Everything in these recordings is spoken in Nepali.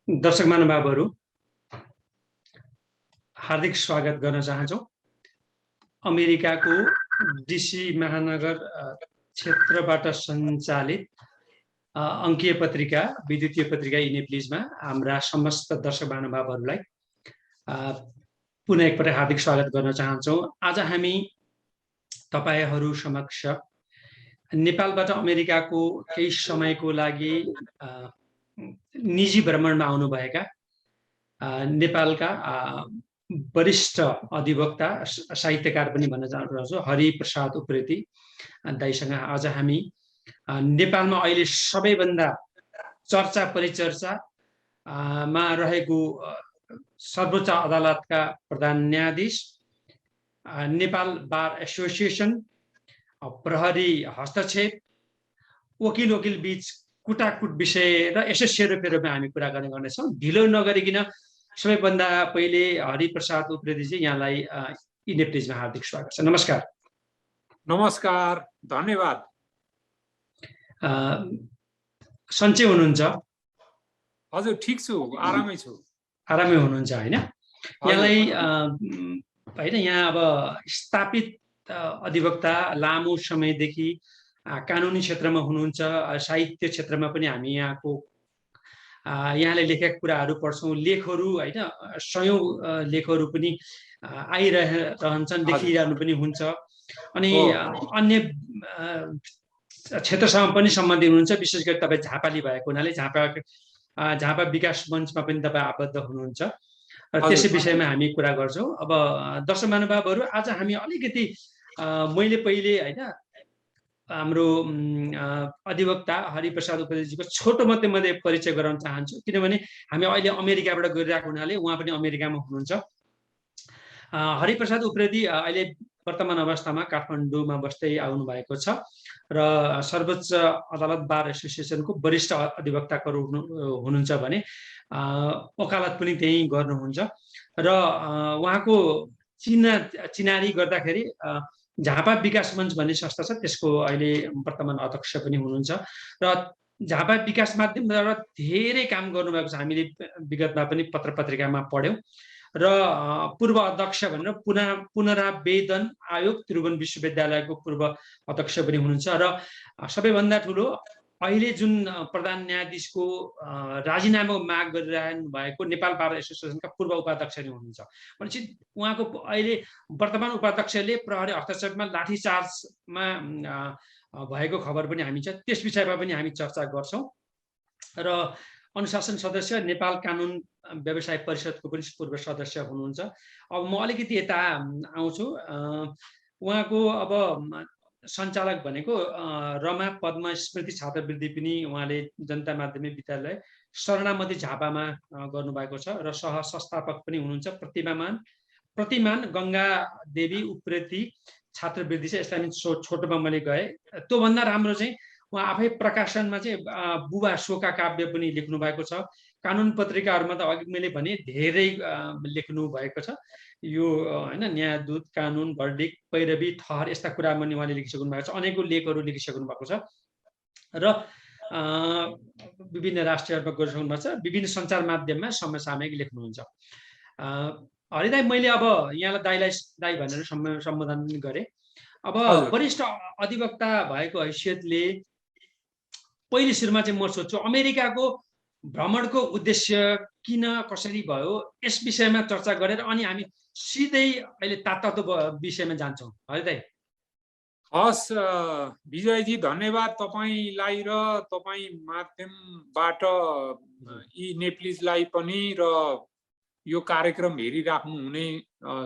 दर्शक महानुभावहरू हार्दिक स्वागत गर्न चाहन्छौँ। अमेरिकाको डीसी महानगर क्षेत्रबाट सञ्चालित अङ्कीय पत्रिका विद्युतीय पत्रिका इनेप्लिजमा हाम्रा समस्त दर्शक महानुभावहरूलाई पुनः एकपटक हार्दिक स्वागत गर्न चाहन्छौँ। आज हामी तपाईहरू समक्ष नेपालबाट अमेरिकाको केही समयको लागि निजी भ्रमणमा आउनुभएका नेपालका वरिष्ठ अधिवक्ता साहित्यकार पनि भन्न चाहन्छु हरिप्रसाद उप्रेती दाइसँग आज हामी नेपालमा अहिले सबैभन्दा चर्चा परिचर्चा मा रहेको सर्वोच्च अदालतका प्रधान न्यायाधीश, नेपाल बार एसोसिएसन, प्रहरी हस्तक्षेप, वकिल बीच कुटाकुट विषय र यसै सेरोफेरोमा हामी कुरा गर्ने गर्नेछौँ। ढिलो नगरिकन सबैभन्दा पहिले हरिप्रसाद उप्रेतीजी यहाँलाई इनेप्लिजमा हार्दिक स्वागत छ। नमस्कार। नमस्कार, धन्यवाद। सन्चै हुनुहुन्छ? हजुर, ठिक छु, आरामै छु। आरामै हुनुहुन्छ हैन? यहाँलाई हैन, यहाँ अब स्थापित अधिवक्ता, लामो समयदेखि कानुनी क्षेत्रमा हुनुहुन्छ, साहित्य क्षेत्रमा पनि हामी यहाँले लेखेका कुराहरू पढ्छौँ, लेखहरू हैन, सयौं लेखहरू पनि आइरहन्छन्, देखिरहनु पनि हुन्छ। अनि अन्य क्षेत्रसँग पनि सम्बन्धित हुनुहुन्छ। विशेष गरी तपाईँ झापाली भएको हुनाले झापा विकास मञ्चमा पनि तपाईँ आबद्ध हुनुहुन्छ। त्यसै विषयमा हामी कुरा गर्छौँ। अब दर्शक महानुभावहरू, आज हामी अलिकति मैले पहिले हैन हाम्रो अधिवक्ता हरिप्रसाद उप्रेतीजीको छोटो मात्रै परिचय गराउन चाहन्छु, किनभने हामी अहिले अमेरिकाबाट गइरहेको हुनाले उहाँ पनि अमेरिकामा हुनुहुन्छ। हरिप्रसाद उप्रेती अहिले वर्तमान अवस्थामा काठमाडौँमा बस्दै आउनु भएको छ र सर्वोच्च अदालत बार एसोसिएसनको वरिष्ठ अधिवक्ताको हुनुहुन्छ भने वकालत पनि त्यही गर्नुहुन्छ र उहाँको चिनारी गर्दाखेरि झापा विकास मञ्च भन्ने संस्था छ, त्यसको अहिले वर्तमान अध्यक्ष पनि हुनुहुन्छ र झापा विकास माध्यमबाट धेरै काम गर्नुभएको छ। हामीले विगतमा पनि पत्र पत्रिकामा पढ्यौं र पूर्व अध्यक्ष भनेर पुनरावेदन आयोग त्रिभुवन विश्वविद्यालयको पूर्व अध्यक्ष पनि हुनुहुन्छ र सबैभन्दा ठुलो अहिले जुन प्रधान न्यायाधीशको राजीनामा माग गरिरहनु भएको नेपाल बार एसोसिएसनका पूर्व उपाध्यक्ष नै हुनुहुन्छ। भनेपछि उहाँको अहिले वर्तमान उपाध्यक्षले प्रहरी हस्तक्षेपमा लाठीचार्जमा भएको खबर पनि हामी छ, त्यस विषयमा पनि हामी चर्चा गर्छौँ। र अनुशासन सदस्य, नेपाल कानुन व्यवसाय परिषदको पनि पूर्व सदस्य हुनुहुन्छ। अब म अलिकति यता आउँछु। उहाँको अब सञ्चालक भनेको रमा पद्म स्मृति छात्रवृत्ति पनि उहाँले जनता माध्यमिक विद्यालय शरणामती झापामा गर्नुभएको छ र सह संस्थापक पनि हुनुहुन्छ। प्रतिमान गङ्गा देवी उप्रेती छात्रवृत्ति चाहिँ यसलाई छोटोमा मैले गएँ। त्योभन्दा राम्रो चाहिँ उहाँ आफै प्रकाशनमा चाहिँ बुबा शोका काव्य पनि लेख्नु भएको छ। कानुन पत्रिकाहरूमा त अघि मैले भने धेरै लेख्नु भएको छ। यो हैन, न्यायदूत, कानुन, भर्डिक, पैरवी, ठहर यस्ता कुरामा पनि उहाँले लेखिसक्नु भएको छ। अनेकौं लेखहरू लेखिसक्नु भएको छ र विभिन्न राष्ट्रहरूमा गरिसक्नु भएको छ। विभिन्न सञ्चार माध्यममा समसामयिक लेख्नुहुन्छ। हरिदाई, मैले अब यहाँलाई दाई भनेर सम्बोधन गरेँ। अब वरिष्ठ अधिवक्ता भएको हैसियतले पहिले सुरुमा चाहिँ म सोध्छु, अमेरिकाको भ्रमणको उद्देश्य किन, कसरी भयो, यस विषयमा चर्चा गरेर अनि हामी सिधै अहिले तातो विषयमा जान्छौँ। हरिदाई। हस् विजयजी, धन्यवाद तपाईलाई र तपाईँ माध्यमबाट यी नेप्लिजलाई पनि र यो कार्यक्रम हेरिराख्नु हुने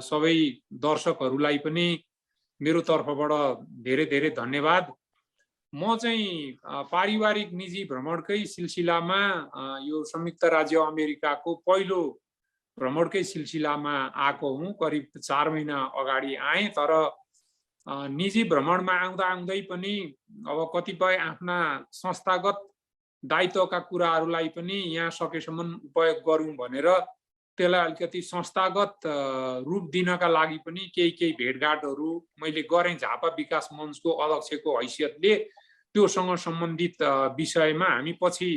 सबै दर्शकहरूलाई पनि मेरो तर्फबाट धेरै धेरै धन्यवाद। म चाहिँ पारिवारिक निजी भ्रमणकै सिलसिलामा यो संयुक्त राज्य अमेरिकाको पहिलो भ्रमणकै सिलसिलामा आएको हुँ। करिब 4 महिना अगाडि आएँ, तर निजी भ्रमणमा आउँदै पनि अब कतिपय आफ्ना संस्थागत दायित्वका कुराहरूलाई पनि यहाँ सकेसम्म उपयोग गरौँ भनेर त्यसलाई अलिकति संस्थागत रूप दिनका लागि पनि केही भेटघाटहरू मैले गरेँ। झापा विकास मञ्चको अध्यक्षको हैसियतले त्योसँग सम्बन्धित विषयमा हामी पछि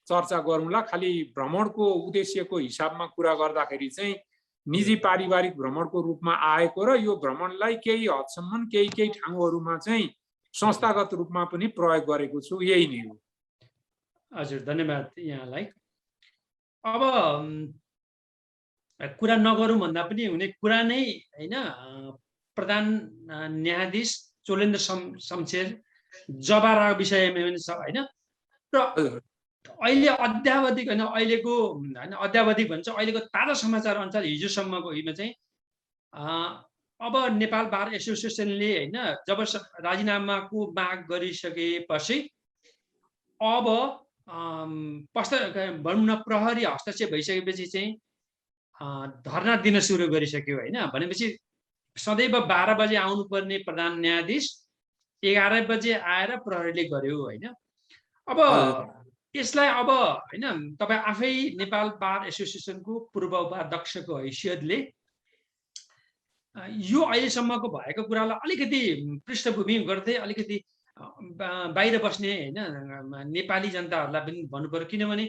चर्चा गरौँला। खालि भ्रमणको उद्देश्यको हिसाबमा कुरा गर्दाखेरि चाहिँ निजी पारिवारिक भ्रमणको रूपमा आएको र यो भ्रमणलाई केही हदसम्म केही ठाउँहरूमा चाहिँ संस्थागत रूपमा पनि प्रयोग गरेको छु, यही नै हो। हजुर, धन्यवाद यहाँलाई। अब कुरा नगरौँ भन्दा पनि हुने कुरा नै हैन, प्रधान न्यायाधीश चोलेन्द्र शमशेर जबारा विषयमा पनि छ हैन। र अहिले अद्यावधिक हैन, अहिलेको हैन अद्यावधिक भन्छ, अहिलेको ताजा समाचार अनुसार हिजोसम्मको हिमा चाहिँ अब नेपाल बार एसोसिएसनले हैन जब राजीनामाको माग गरिसकेपछि अब भनौँ न प्रहरी हस्तक्षेप भइसकेपछि चाहिँ धरना दिन सुरु गरिसक्यो हैन। भनेपछि सदैव 12 बजे आउनुपर्ने प्रधान न्यायाधीश 11 बजे आएर प्रहरीले गर्यो हैन। अब यसलाई अब हैन तपाईँ आफै नेपाल बार एसोसिएसनको पूर्व उपाध्यक्षको हैसियतले यो अहिलेसम्मको भएको कुरालाई अलिकति पृष्ठभूमि गर्दै अलिकति बाहिर बस्ने हैन नेपाली जनताहरूलाई पनि भन्नुपर्यो। किनभने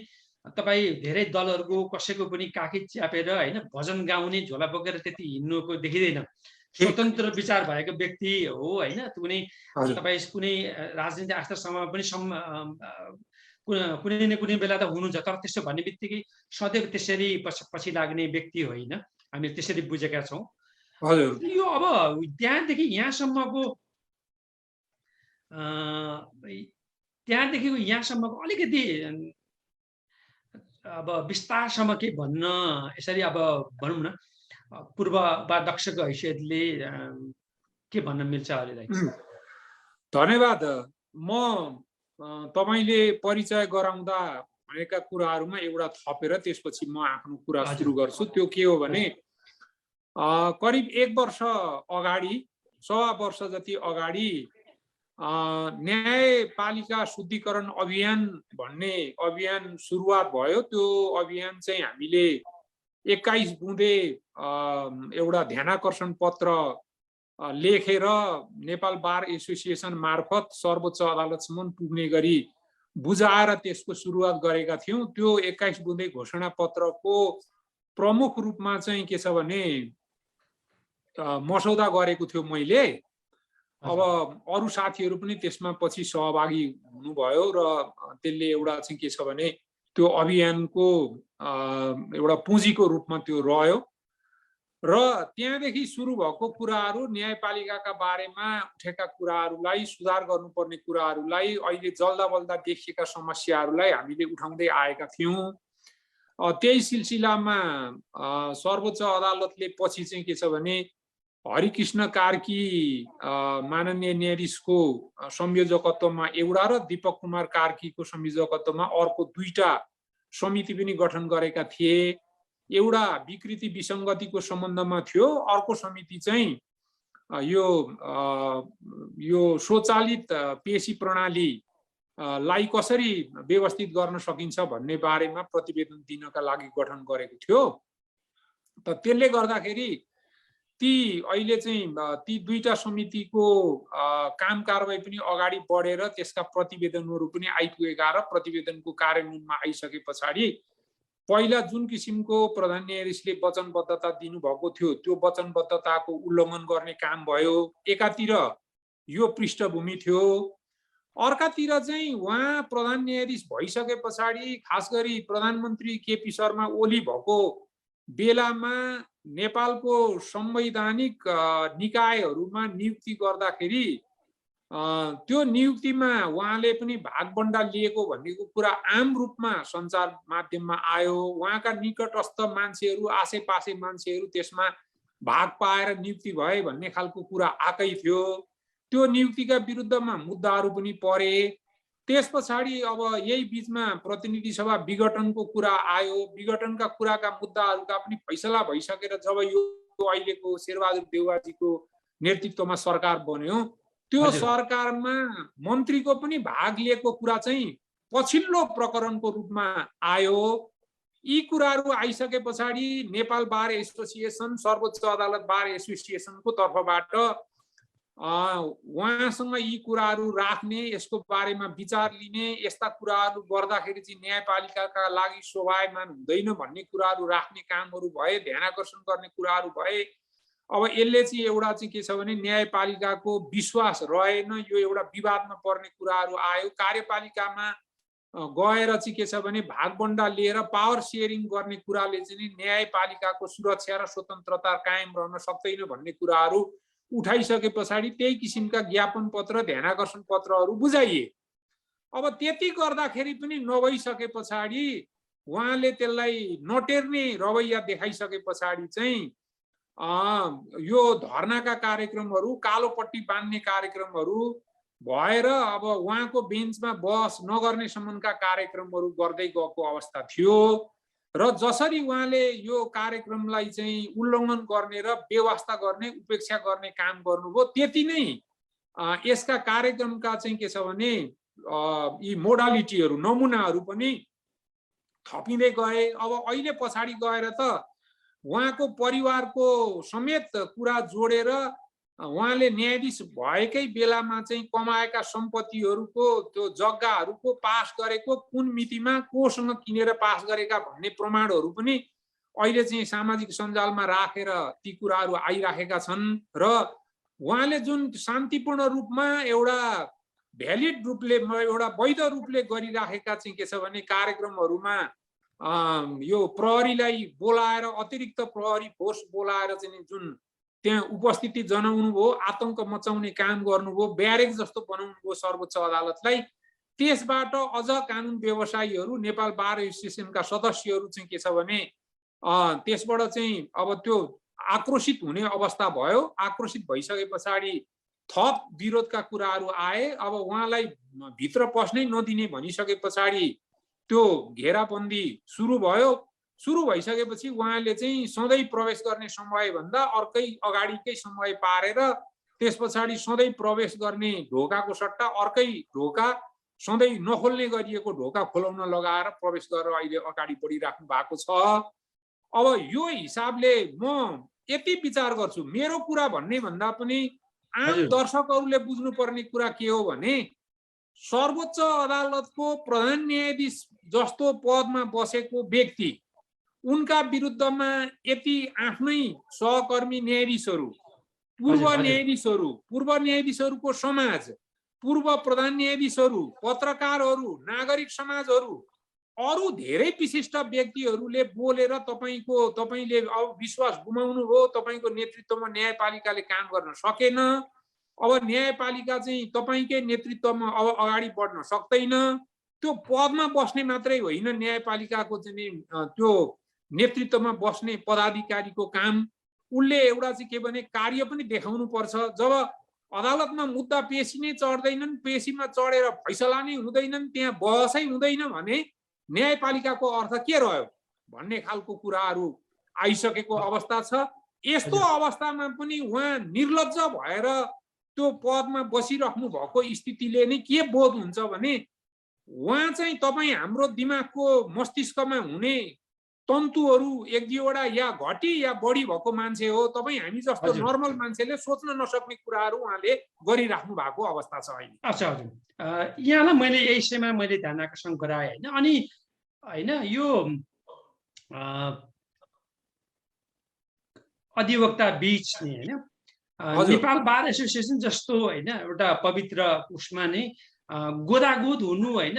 तपाईँ धेरै दलहरूको कसैको पनि काखी च्यापेर हैन भजन गाउने झोला बोकेर त्यति हिँड्नुको देखिँदैन। स्वतन्त्र विचार भएको व्यक्ति हो हैन। कुनै तपाईँ कुनै राजनीतिक आस्थासँग पनि कुनै न कुनै बेला त हुनुहुन्छ, तर त्यसो भन्ने बित्तिकै सदैव त्यसरी पछि लाग्ने व्यक्ति होइन, हामी त्यसरी बुझेका छौँ। यो अब त्यहाँदेखि यहाँसम्मको अलिकति अब विस्तारसम्म के भन्न, यसरी अब भनौँ न पूर्व उपाध्यक्षको हैसियतले के भन्न मिल्छ अहिलेलाई? धन्यवाद। म तपाईले परिचय गराउँदा भनेका कुराहरूमा एउटा थपेर त्यसपछि म आफ्नो कुरा सुरु गर्छु। त्यो के हो भने करिब 1 वर्ष अगाडि, 1.25 वर्ष जति अगाडि न्यायपालिका शुद्धिकरण अभियान भन्ने अभियान सुरुवात भयो। त्यो अभियान चाहिँ हामीले 21 बुँदे एउटा ध्यानाकर्षण पत्र लेखेर नेपाल बार एसोसिएसन मार्फत सर्वोच्च अदालतसम्म पुग्ने गरी बुझाएर त्यसको सुरुवात गरेका थियौँ। त्यो 21 बुँदे घोषणा पत्रको प्रमुख रूपमा चाहिँ के छ भने मसौदा गरेको थियो मैले। अब अरू साथीहरू पनि त्यसमा पछि सहभागी हुनुभयो र त्यसले एउटा चाहिँ के छ भने त्यो अभियानको एउटा पुँजीको रूपमा त्यो रह्यो। र त्यहाँदेखि सुरु भएको कुराहरू, न्यायपालिकाका बारेमा उठेका कुराहरूलाई, सुधार गर्नुपर्ने कुराहरूलाई, अहिले जल्दा बल्दा देखिएका समस्याहरूलाई हामीले उठाउँदै आएका थियौँ। त्यही सिलसिलामा सर्वोच्च अदालतले पछि चाहिँ के छ भने हरिकृष्ण कार्की माननीय न्यायाधीशको संयोजकत्वमा एउटा र दीपक कुमार कार्कीको संयोजकत्वमा अर्को 2टा समिति पनि गठन गरेका थिए। एउटा विकृति विसङ्गतिको सम्बन्धमा थियो, अर्को समिति चाहिँ यो स्वचालित पेशी प्रणाली लाई कसरी व्यवस्थित गर्न सकिन्छ भन्ने बारेमा प्रतिवेदन दिनका लागि गठन गरेको थियो। त त्यसले गर्दाखेरि ती अहिले चाहिँ ती 2टा समितिको काम कारबाही पनि अगाडि बढेर त्यसका प्रतिवेदनहरू पनि आइपुगेका र प्रतिवेदनको कार्यान्वयनमा आइसके पछाडि पहिला जुन किसिमको प्रधान न्यायाधीशले वचनबद्धता दिनुभएको थियो त्यो वचनबद्धताको उल्लङ्घन गर्ने काम भयो। एकातिर यो पृष्ठभूमि थियो, अर्कातिर चाहिँ उहाँ प्रधान न्यायाधीश भइसके पछाडि खास गरी प्रधानमन्त्री केपी शर्मा ओली भएको बेलामा नेपालको संवैधानिक निकायहरूमा नियुक्ति गर्दाखेरि त्यो नियुक्तिमा उहाँले पनि भागबण्डा लिएको भन्नेको कुरा आम रूपमा सञ्चार माध्यममा आयो। उहाँका निकटस्थ मान्छेहरू, आसेपासे मान्छेहरू त्यसमा भाग पाएर नियुक्ति भए भन्ने खालको कुरा आएकै थियो। त्यो नियुक्तिका विरुद्धमा मुद्दाहरू पनि परे। त्यस पछाडि अब यही बीचमा प्रतिनिधि सभा विघटनको कुरा आयो। विघटनका कुराका मुद्दाहरूका पनि फैसला भइसकेर जब यो अहिलेको शेरबहादुर देउवाजीको नेतृत्वमा सरकार बन्यो, त्यो सरकारमा मन्त्रीको पनि भाग लिएको कुरा चाहिँ पछिल्लो प्रकरणको रूपमा आयो। यी कुराहरू आइसके पछाडि नेपाल बार एसोसिएसन, सर्वोच्च अदालत बार एसोसिएसनको तर्फबाट उहाँसँग यी कुराहरू राख्ने, यसको बारेमा विचार लिने, यस्ता कुराहरू गर्दाखेरि चाहिँ न्यायपालिकाका लागि शोभायमान हुँदैन भन्ने कुराहरू राख्ने कामहरू भए, ध्यानाकर्षण गर्ने कुराहरू भए। अब यसले चाहिँ एउटा चाहिँ के छ भने न्यायपालिकाको विश्वास रहेन, यो एउटा विवादमा पर्ने कुराहरू आयो। कार्यपालिकामा गएर चाहिँ के छ भने भागबन्डा लिएर पावर सेयरिङ गर्ने कुराले चाहिँ न्यायपालिकाको सुरक्षा र स्वतन्त्रता कायम रहन सक्दैन भन्ने कुराहरू उठाइसके पछाडि त्यही किसिमका ज्ञापन पत्र, ध्यानाकर्षण पत्रहरू बुझाइए। अब त्यति गर्दाखेरि पनि नभइसके पछाडि उहाँले त्यसलाई नटेर्ने रवैया देखाइसके पछाडि चाहिँ यो धर्नाका कार्यक्रमहरू, कालोपट्टि बान्ने कार्यक्रमहरू भएर अब उहाँको बेन्चमा बहस नगर्ने सम्बन्धका कार्यक्रमहरू गर्दै गएको अवस्था थियो। र जसरी उहाँले यो कार्यक्रमलाई चाहिँ उल्लङ्घन गर्ने र बेवास्ता गर्ने, उपेक्षा गर्ने काम गर्नुभयो, त्यति नै यसका कार्यक्रमका चाहिँ के छ भने यी मोडालिटीहरू, नमुनाहरू पनि थपिँदै गए। अब अहिले पछाडि गएर त उहाँको परिवारको समेत कुरा जोडेर उहाँले न्यायाधीश भएकै बेलामा चाहिँ कमाएका सम्पत्तिहरूको, त्यो जग्गाहरूको पास गरेको कुन मितिमा कोसँग किनेर पास गरेका भन्ने प्रमाणहरू पनि अहिले चाहिँ सामाजिक सञ्जालमा राखेर ती कुराहरू आइराखेका छन्। र उहाँले जुन शान्तिपूर्ण रूपमा एउटा भ्यालिड रूपले, एउटा वैध रूपले गरिराखेका चाहिँ के छ भने कार्यक्रमहरूमा यो प्रहरीलाई बोलाएर, अतिरिक्त प्रहरी फोर्स बोलाएर चाहिँ जुन त्यहाँ उपस्थिति जनाउनु भयो, आतंक मचाउने काम गर्नुभयो, ब्यारेक जस्तो बनाउनु भयो सर्वोच्च अदालतलाई, त्यसबाट अझ कानुन व्यवसायीहरू, नेपाल बार एसोसिएसनका सदस्यहरू चाहिँ के छ भने त्यसबाट चाहिँ अब त्यो आक्रोशित हुने अवस्था भयो। आक्रोशित भइसके पछाडि थप विरोधका कुराहरू आए। अब उहाँलाई भित्र पस्नै नदिने भनिसके पछाडि त्यो घेराबन्दी सुरु भयो। सुरु भइसकेपछि उहाँले चाहिँ सधैँ प्रवेश गर्ने समय भन्दा अर्कै अगाडिकै समय पारेर त्यस पछाडि सधैँ प्रवेश गर्ने ढोकाको सट्टा अर्कै ढोका, सधैँ नखोल्ने गरिएको ढोका खोलाउन लगाएर प्रवेश गरेर अहिले अगाडि बढिराख्नु भएको छ। अब यो हिसाबले म यति विचार गर्छु, मेरो कुरा भन्ने भन्दा पनि आम दर्शकहरूले बुझ्नुपर्ने कुरा के हो भने सर्वोच्च अदालतको प्रधान न्यायाधीश जस्तो पदमा बसेको व्यक्ति, उनका विरुद्धमा यति आफ्नै सहकर्मी न्यायाधीशहरू, पूर्व न्यायाधीशहरूको समाज, पूर्व प्रधान न्यायाधीशहरू, पत्रकारहरू, नागरिक समाजहरू, अरू धेरै विशिष्ट व्यक्तिहरूले बोलेर तपाईले अब विश्वास गुमाउनु हो, तपाईको नेतृत्वमा न्यायपालिकाले काम गर्न सकेन, अब न्यायपालिका चाहिँ तपाईकै नेतृत्वमा अब अगाडि बढ्न सक्दैन। त्यो पदमा बस्ने मात्रै होइन, न्यायपालिकाको चाहिँ त्यो नेतृत्वमा बस्ने पदाधिकारीको काम, उसले एउटा चाहिँ के भने कार्य पनि देखाउनु पर्छ। जब अदालतमा मुद्दा पेशी नै चढ्दैनन्, पेशीमा चढेर फैसला नै हुँदैनन्, त्यहाँ बहसै हुँदैन भने न्यायपालिकाको अर्थ के रह्यो भन्ने खालको कुराहरू आइसकेको अवस्था छ। यस्तो अवस्थामा पनि उहाँ निर्लज्ज भएर त्यो पदमा बसिराख्नु भएको स्थितिले नै के बोध हुन्छ भने उहाँ चाहिँ तपाईँ हाम्रो दिमागको मस्तिष्कमा हुने तन्तुहरू एक दुईवटा या घटी या बढी भएको मान्छे हो। तपाईँ हामी जस्तो नर्मल मान्छेले सोच्न नसक्ने कुराहरू उहाँले गरिराख्नु भएको अवस्था छ अहिले। अच्छा हजुर, यहाँलाई मैले यही विषयमा मैले ध्यान आकर्षण गराएँ होइन। अनि होइन यो अधिवक्ता बीच नि होइन नेपाल बार एसोसिएसन जस्तो होइन एउटा पवित्र उसमा नै गोदागोद हुनु होइन,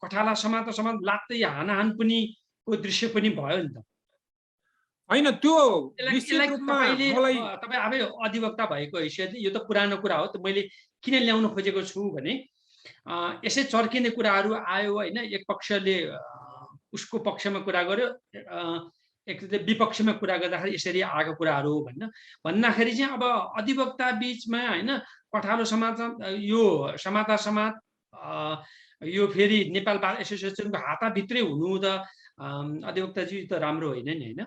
कठाला समात लात्तै हानाहान पनि को दृश्य पनि भयो नि त होइन। त्यो तपाईँ आफै अधिवक्ता भएको हैसियतले यो त पुरानो कुरा हो, त मैले किन ल्याउन खोजेको छु भने यसै चर्किने कुराहरू आयो होइन। एक पक्षले उसको पक्षमा कुरा गर्यो, एकले विपक्षमा कुरा गर्दाखेरि यसरी आएको कुराहरू हो भन्दाखेरि चाहिँ अब अधिवक्ता बीचमा होइन कठालो समाज यो समाज यो फेरि नेपाल बार एसोसिएसनको हाताभित्रै हुनु त अधिवक्ताजी त राम्रो होइन नि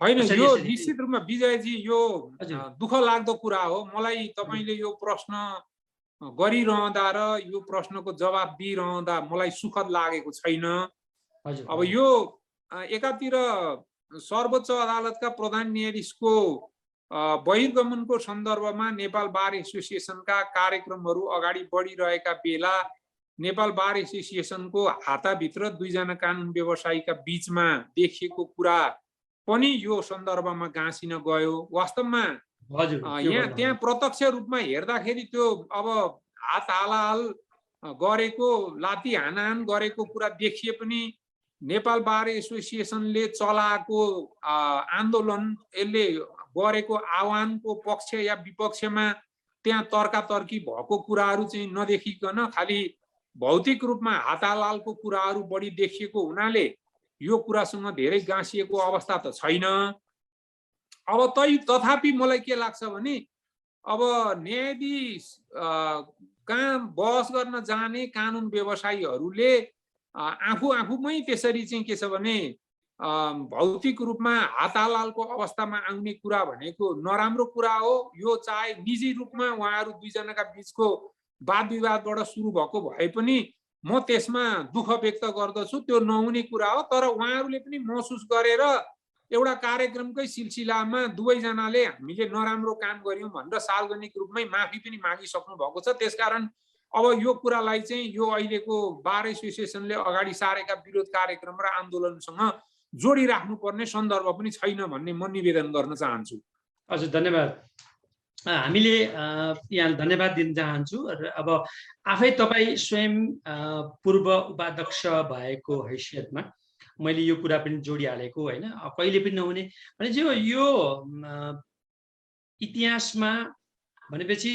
होइन। यो निश्चित रूपमा विजयजी यो दुःख लाग्दो कुरा हो। मलाई तपाईले यो प्रश्न गरिरहँदा र यो प्रश्नको जवाब दिइरहँदा मलाई सुखद लागेको छैन। अब यो एकातिर सर्वोच्च अदालतका प्रधान न्यायाधीशको बहिर्गमनको सन्दर्भमा नेपाल बार एसोसिएसनका कार्यक्रमहरू अगाडि बढिरहेका बेला नेपाल बार एसोसिएसनको हाताभित्र दुईजना कानुन व्यवसायीका बीचमा देखिएको कुरा पनि यो सन्दर्भमा गाँसिन गयो। वास्तवमा त्यहाँ प्रत्यक्ष रूपमा हेर्दाखेरि त्यो अब हात हालाहाल गरेको लाती हानाहान गरेको कुरा देखिए पनि नेपाल बार एसोसिएसनले चलाएको आन्दोलन यसले गरेको आह्वानको पक्ष या विपक्षमा त्यहाँ तर्कातर्की भएको कुराहरू चाहिँ नदेखिकन खालि भौतिक रूपमा हातालालको कुराहरू बढी देखिएको हुनाले यो कुरासँग धेरै गाँसिएको अवस्था त छैन। अब तथापि मलाई के लाग्छ भने अब न्यायाधीश कहाँ बहस गर्न जाने कानुन व्यवसायीहरूले आफूमै त्यसरी चाहिँ के छ भने भौतिक रूपमा हातालालको अवस्थामा आउने कुरा भनेको नराम्रो कुरा हो। यो चाहे निजी रूपमा उहाँहरू दुईजनाका बीचको वाद विवादबाट सुरु भएको भए पनि म त्यसमा दुःख व्यक्त गर्दछु, त्यो नहुने कुरा हो। तर उहाँहरूले पनि महसुस गरेर एउटा कार्यक्रमकै सिलसिलामा दुवैजनाले हामीले नराम्रो काम गर्यौं भनेर सार्वजनिक रूपमै माफी पनि मागिसक्नु भएको छ। त्यसकारण अब यो कुरालाई चाहिँ यो अहिलेको बार एसोसिएसनले अगाडि सारेका विरोध कार्यक्रम र आन्दोलनसँग जोडिराख्नुपर्ने सन्दर्भ पनि छैन भन्ने म निवेदन गर्न चाहन्छु। हजुर, धन्यवाद। हामीले यहाँ धन्यवाद दिन चाहन्छु। अब आफै तपाईँ स्वयं पूर्व उपाध्यक्ष भएको हैसियतमा मैले यो कुरा पनि जोडिहालेको होइन, कहिले पनि नहुने भने यो इतिहासमा भनेपछि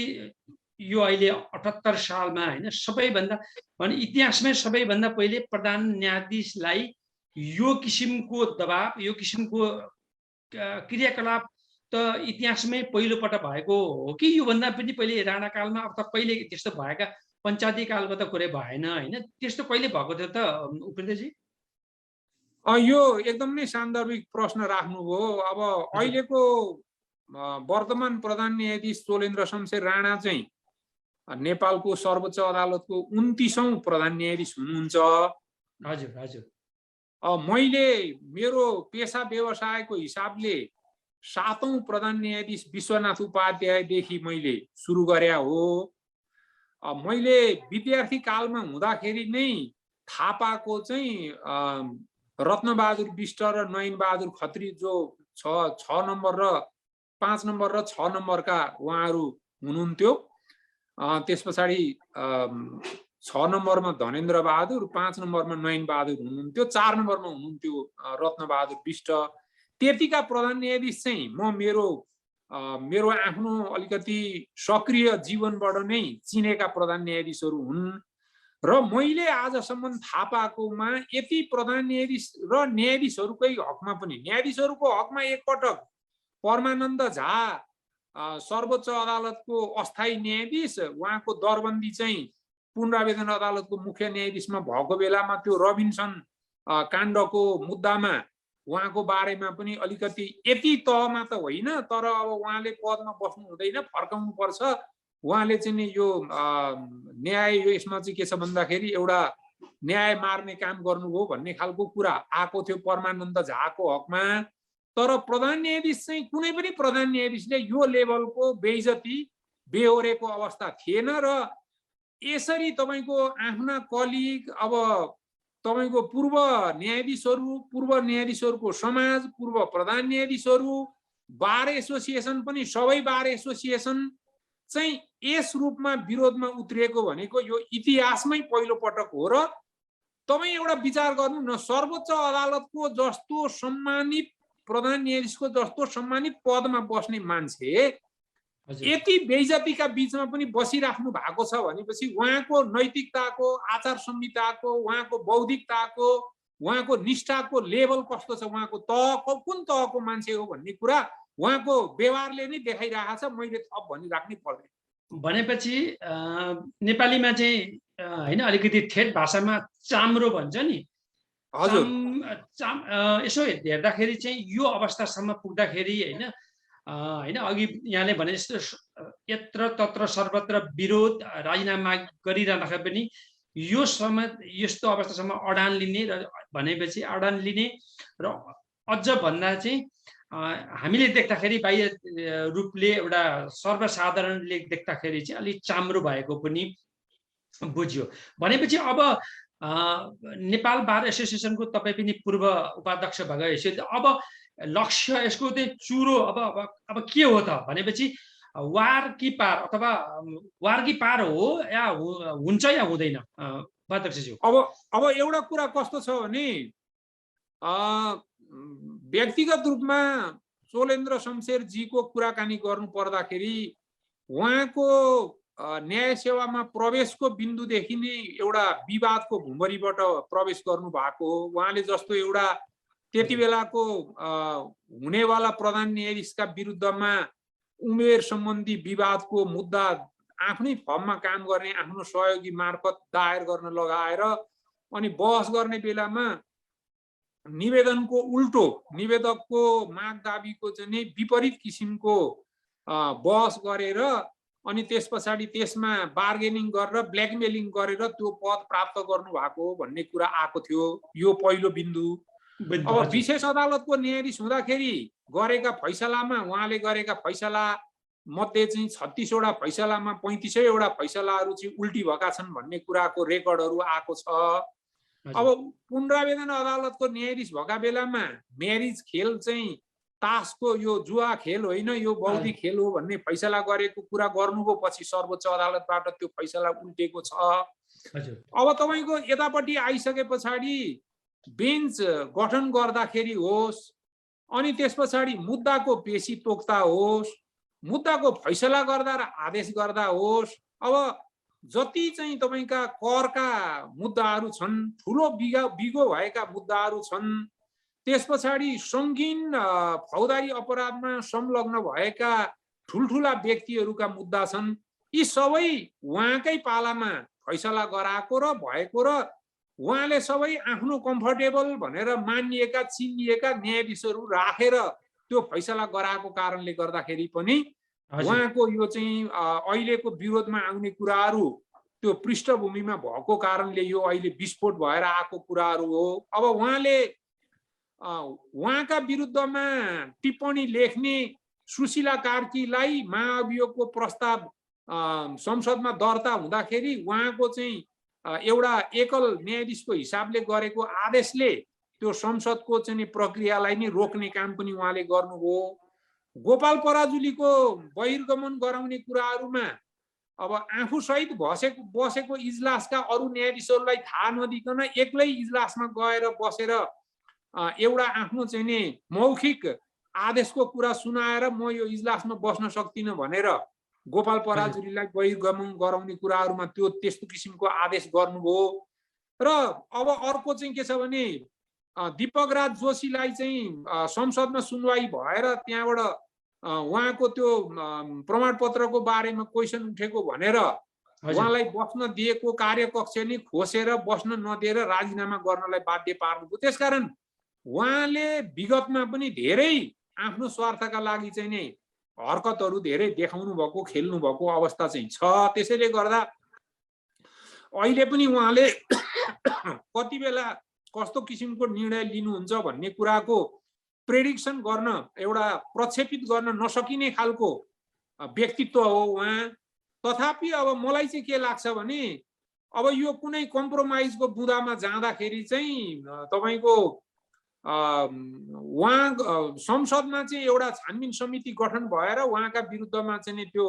यो अहिले 78 सालमा होइन सबैभन्दा भने इतिहासमै सबैभन्दा पहिले प्रधान न्यायाधीशलाई यो किसिमको दबाब, यो किसिमको क्रियाकलाप त इतिहासमै पहिलो पटक भएको हो कि योभन्दा पनि पहिले राणाकालमा अब त कहिले त्यस्तो भएका पञ्चायती कालको त कुरै भएन होइन, त्यस्तो कहिले भएको थियो त उपेन्द्रजी? यो एकदम नै सान्दर्भिक प्रश्न राख्नुभयो। अब अहिलेको वर्तमान प्रधान न्यायाधीश चोलेन्द्र शमशेर राणा चाहिँ नेपालको सर्वोच्च अदालतको 29औं प्रधान न्यायाधीश हुनुहुन्छ। हजुर हजुर। मैले मेरो पेशा व्यवसायको हिसाबले 7औं प्रधान न्यायाधीश विश्वनाथ उपाध्यायदेखि मैले सुरु गरे हो। मैले विद्यार्थी कालमा हुँदाखेरि नै थाहा पाएको चाहिँ रत्नबहादुर बिष्ट र नयन बहादुर खत्री जो 6 नम्बर र 5 नम्बर र 6 नम्बरका उहाँहरू हुनुहुन्थ्यो। त्यस पछाडि 6 नम्बरमा धनेन्द्र बहादुर, 5 नम्बरमा नयन बहादुर हुनुहुन्थ्यो, 4 नम्बरमा हुनुहुन्थ्यो रत्नबहादुर बिष्ट। त्यतिका प्रधान न्यायाधीश चाहिँ म मेरो आफ्नो अलिकति सक्रिय जीवनबाट नै चिनेका प्रधान न्यायाधीशहरू हुन् र मैले आजसम्म थाहा पाएकोमा यति प्रधान न्यायाधीश र न्यायाधीशहरूकै हकमा पनि न्यायाधीशहरूको हकमा एकपटक परमानन्द झा सर्वोच्च अदालतको अस्थायी न्यायाधीश, उहाँको दरबन्दी चाहिँ पुनरावेदन अदालतको मुख्य न्यायाधीशमा भएको बेलामा त्यो रबिन्सन काण्डको मुद्दामा उहाँको बारेमा पनि अलिकति यति तहमा त होइन, तर अब उहाँले पदमा बस्नु हुँदैन, फर्काउनु पर्छ, उहाँले चाहिँ यो न्याय यसमा चाहिँ के छ भन्दाखेरि एउटा न्याय मार्ने काम गर्नुभयो भन्ने खालको कुरा आएको थियो परमानन्द झाको हकमा। तर प्रधान न्यायाधीश चाहिँ कुनै पनि प्रधान न्यायाधीशले यो लेभलको बेइज्जती बेहोरेको अवस्था थिएन र यसरी तपाईको आफ्ना कलिग, अब तपाईको पूर्व न्यायाधीशहरूको समाज, पूर्व प्रधान न्यायाधीशहरू, बार एसोसिएसन पनि सबै बार एसोसिएसन चाहिँ यस रूपमा विरोधमा उत्रिएको भनेको यो इतिहासमै पहिलो पटक हो। र तपाईँ एउटा विचार गर्नु न, सर्वोच्च अदालतको जस्तो सम्मानित प्रधान न्यायाधीशको जस्तो सम्मानित पदमा बस्ने मान्छे यति बेइज्जतीका बीचमा पनि बसिराख्नु भएको छ भनेपछि उहाँको नैतिकताको, आचार संहिताको, उहाँको बौद्धिकताको, उहाँको निष्ठाको लेभल कस्तो छ, उहाँको तहको कुन तहको मान्छे हो भन्ने कुरा उहाँको व्यवहारले नै देखाइरहेको छ। मैले थप भनिराख्नै पर्दैन। भनेपछि नेपालीमा चाहिँ होइन अलिकति ठेट भाषामा चाम्रो भन्छ नि, हजुर, यसो हेर्दाखेरि चाहिँ यो अवस्थासम्म पुग्दाखेरि होइन होइन अघि यहाँले भने जस्तो यत्र तत्र सर्वत्र विरोध राजीनामा गरिरहँदा पनि यो समय यस्तो अवस्थासम्म अडान लिने र भनेपछि अडान लिने र अझ भन्दा चाहिँ हामीले देख्दाखेरि बाह्य रूपले एउटा सर्वसाधारणले देख्दाखेरि चाहिँ अलिक चाम्रो भएको पनि बुझ्यो। भनेपछि अब नेपाल बार एसोसिएसनको तपाईँ पनि पूर्व उपाध्यक्ष भएको हैसियतले अब लक्ष्य यसको चाहिँ चुरो अब के हो त भनेपछि वार कि पार अथवा वार कि पार हो या हुन्छ या हुँदैन उपाध्यक्षज्यू? अब एउटा कुरा कस्तो छ भने व्यक्तिगत रूपमा चोलेन्द्र शमशेरजीको कुराकानी गर्नु पर्दाखेरि उहाँको न्याय सेवामा प्रवेशको बिन्दुदेखि नै एउटा विवादको भुमरीबाट प्रवेश गर्नु भएको हो। उहाँले जस्तो एउटा त्यति बेलाको हुनेवाला प्रधान न्यायाधीशका विरुद्धमा उमेर सम्बन्धी विवादको मुद्दा आफ्नै फर्ममा काम गर्ने आफ्नो सहयोगी मार्फत दायर गर्न लगाएर अनि बहस गर्ने बेलामा निवेदनको उल्टो निवेदकको माग दाबीको चाहिँ विपरीत किसिमको बहस गरेर अनि त्यस पछाडि त्यसमा बार्गेनिङ गरेर ब्ल्याकमेलिङ गरेर त्यो पद प्राप्त गर्नु भएको भन्ने कुरा आएको थियो। यो पहिलो बिन्दु। अब विशेष अदालतको न्यायाधीश हुँदाखेरि गरेका फैसलामा उहाँले गरेका फैसला मध्ये चाहिँ 36 वटा फैसलामा 35 वटा फैसलाहरू चाहिँ उल्टी भएका छन् भन्ने कुराको रेकर्डहरू आएको छ। अब पुनरावेदन अदालतको न्यायाधीश भएका बेलामा म्यारिज खेल चाहिँ तासको यो जुवा खेल होइन यो बौद्धिक खेल हो भन्ने फैसला गरेको कुरा गर्नुभयो। पछि सर्वोच्च अदालतबाट त्यो फैसला उल्टेको छ। अब तपाईको यतापट्टि आइसके पछाडि बेन्च गठन गर्दाखेरि होस् अनि त्यस पछाडि मुद्दाको पेशी तोक्दा होस् मुद्दाको फैसला गर्दा र आदेश गर्दा होस् अब जति चाहिँ तपाईका करका मुद्दाहरू छन् ठुलो बिगो भएका मुद्दाहरू छन् त्यस पछाडि संगीन फौजदारी अपराधमा संलग्न भएका ठुलठुला व्यक्तिहरूका मुद्दा छन्। यी सबै उहाँकै पालामा फैसला गराएको र भएको र उहाँले सबै आफ्नो कम्फर्टेबल भनेर मानिएका चिनिएका न्यायाधीशहरू राखेर त्यो फैसला गराएको कारणले गर्दाखेरि पनि उहाँको यो चाहिँ अहिलेको विरोधमा आउने कुराहरू त्यो पृष्ठभूमिमा भएको कारणले यो अहिले विस्फोट भएर आएको कुराहरू हो। अब उहाँले उहाँका विरुद्धमा टिप्पणी लेख्ने सुशीला कार्कीलाई महाअभियोगको प्रस्ताव संसदमा दर्ता हुँदाखेरि उहाँको चाहिँ एउटा एकल न्यायाधीशको हिसाबले गरेको आदेशले त्यो संसदको चाहिँ प्रक्रियालाई नै रोक्ने काम पनि उहाँले गर्नुभयो। गोपाल पराजुलीको बहिर्गमन गराउने कुराहरूमा अब आफूसहित बसेको इजलासका अरू न्यायाधीशहरूलाई थाहा नदिकन एक्लै इजलासमा गएर बसेर एउटा आफ्नो चाहिँ नि मौखिक आदेशको कुरा सुनाएर म यो इजलासमा बस्न सक्दिनँ भनेर गोपाल पराजुलीलाई बहिर्गमन गराउने कुराहरूमा त्यो त्यस्तो किसिमको आदेश गर्नुभयो। र अब अर्को चाहिँ के छ भने दीपकराज जोशीलाई चाहिँ संसदमा सुनवाई भएर त्यहाँबाट उहाँको त्यो प्रमाणपत्रको बारेमा क्वेसन उठेको भनेर उहाँलाई बस्न दिएको कार्यकक्ष नै खोसेर बस्न नदिएर राजीनामा गर्नलाई बाध्य पार्नुभयो। त्यसकारण उहाँले विगतमा पनि धेरै आफ्नो स्वार्थका लागि चाहिँ नि हरकतहरू धेरै देखाउनु भएको खेल्नु भएको अवस्था चाहिँ छ। त्यसैले गर्दा अहिले पनि उहाँले कति बेला कस्तो किसिमको निर्णय लिनुहुन्छ भन्ने कुराको प्रेडिक्सन गर्न एउटा प्रक्षेपित गर्न नसकिने खालको व्यक्तित्व हो उहाँ। तथापि अब मलाई चाहिँ के लाग्छ भने अब यो कुनै कम्प्रोमाइजको बुँदामा जाँदाखेरि चाहिँ तपाईको उहाँ संसदमा चाहिँ एउटा छानबिन समिति गठन भएर उहाँका विरुद्धमा चाहिँ त्यो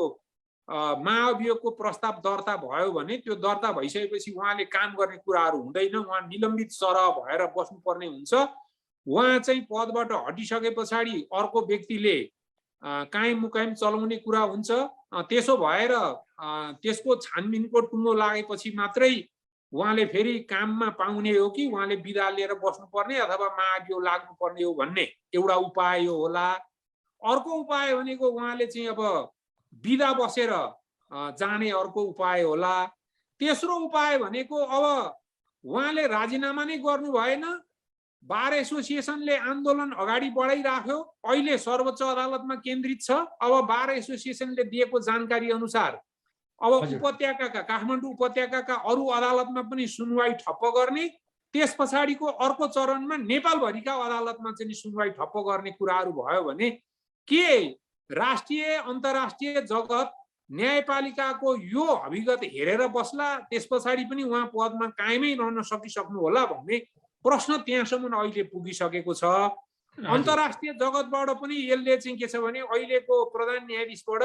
महाअभियोगको प्रस्ताव दर्ता भयो भने त्यो दर्ता भइसकेपछि उहाँले काम गर्ने कुराहरू हुँदैन। उहाँ निलम्बित सरह भएर बस्नुपर्ने हुन्छ। उहाँ चाहिँ पदबाट हटिसके पछाडि अर्को व्यक्तिले कायम मुकायम चलाउने कुरा हुन्छ। त्यसो भएर त्यसको छानबिनको टुङ्गो लागेपछि मात्रै उहाँले फेरि काममा पाउने हो कि उहाँले बिदा लिएर बस्नुपर्ने अथवा महाअभियोग लाग्नुपर्ने हो भन्ने एउटा उपाय होला। अर्को उपाय भनेको उहाँले चाहिँ अब बिदा बसेर जाने अर्को उपाय होला। तेस्रो उपाय भनेको अब उहाँले राजीनामा नै गर्नु भएन। बार एसोसिएसनले आन्दोलन अगाडि बढाइराख्यो। अहिले सर्वोच्च अदालतमा केन्द्रित छ। अब बार एसोसिएसनले दिएको जानकारी अनुसार अब उपत्यकाका काठमाडौँ उपत्यकाका अरू अदालतमा पनि सुनवाई ठप्प गर्ने त्यस पछाडिको अर्को चरणमा नेपालभरिका अदालतमा चाहिँ सुनवाई ठप्प गर्ने कुराहरू भयो भने के राष्ट्रिय अन्तर्राष्ट्रिय जगत न्यायपालिकाको यो अभिगत हेरेर बस्ला, त्यस पछाडि पनि उहाँ पदमा कायमै रहन सकिसक्नु होला भन्ने प्रश्न त्यहाँसम्म अहिले पुगिसकेको छ। अन्तर्राष्ट्रिय जगतबाट पनि यसले चाहिँ के छ भने अहिलेको प्रधान न्यायाधीशबाट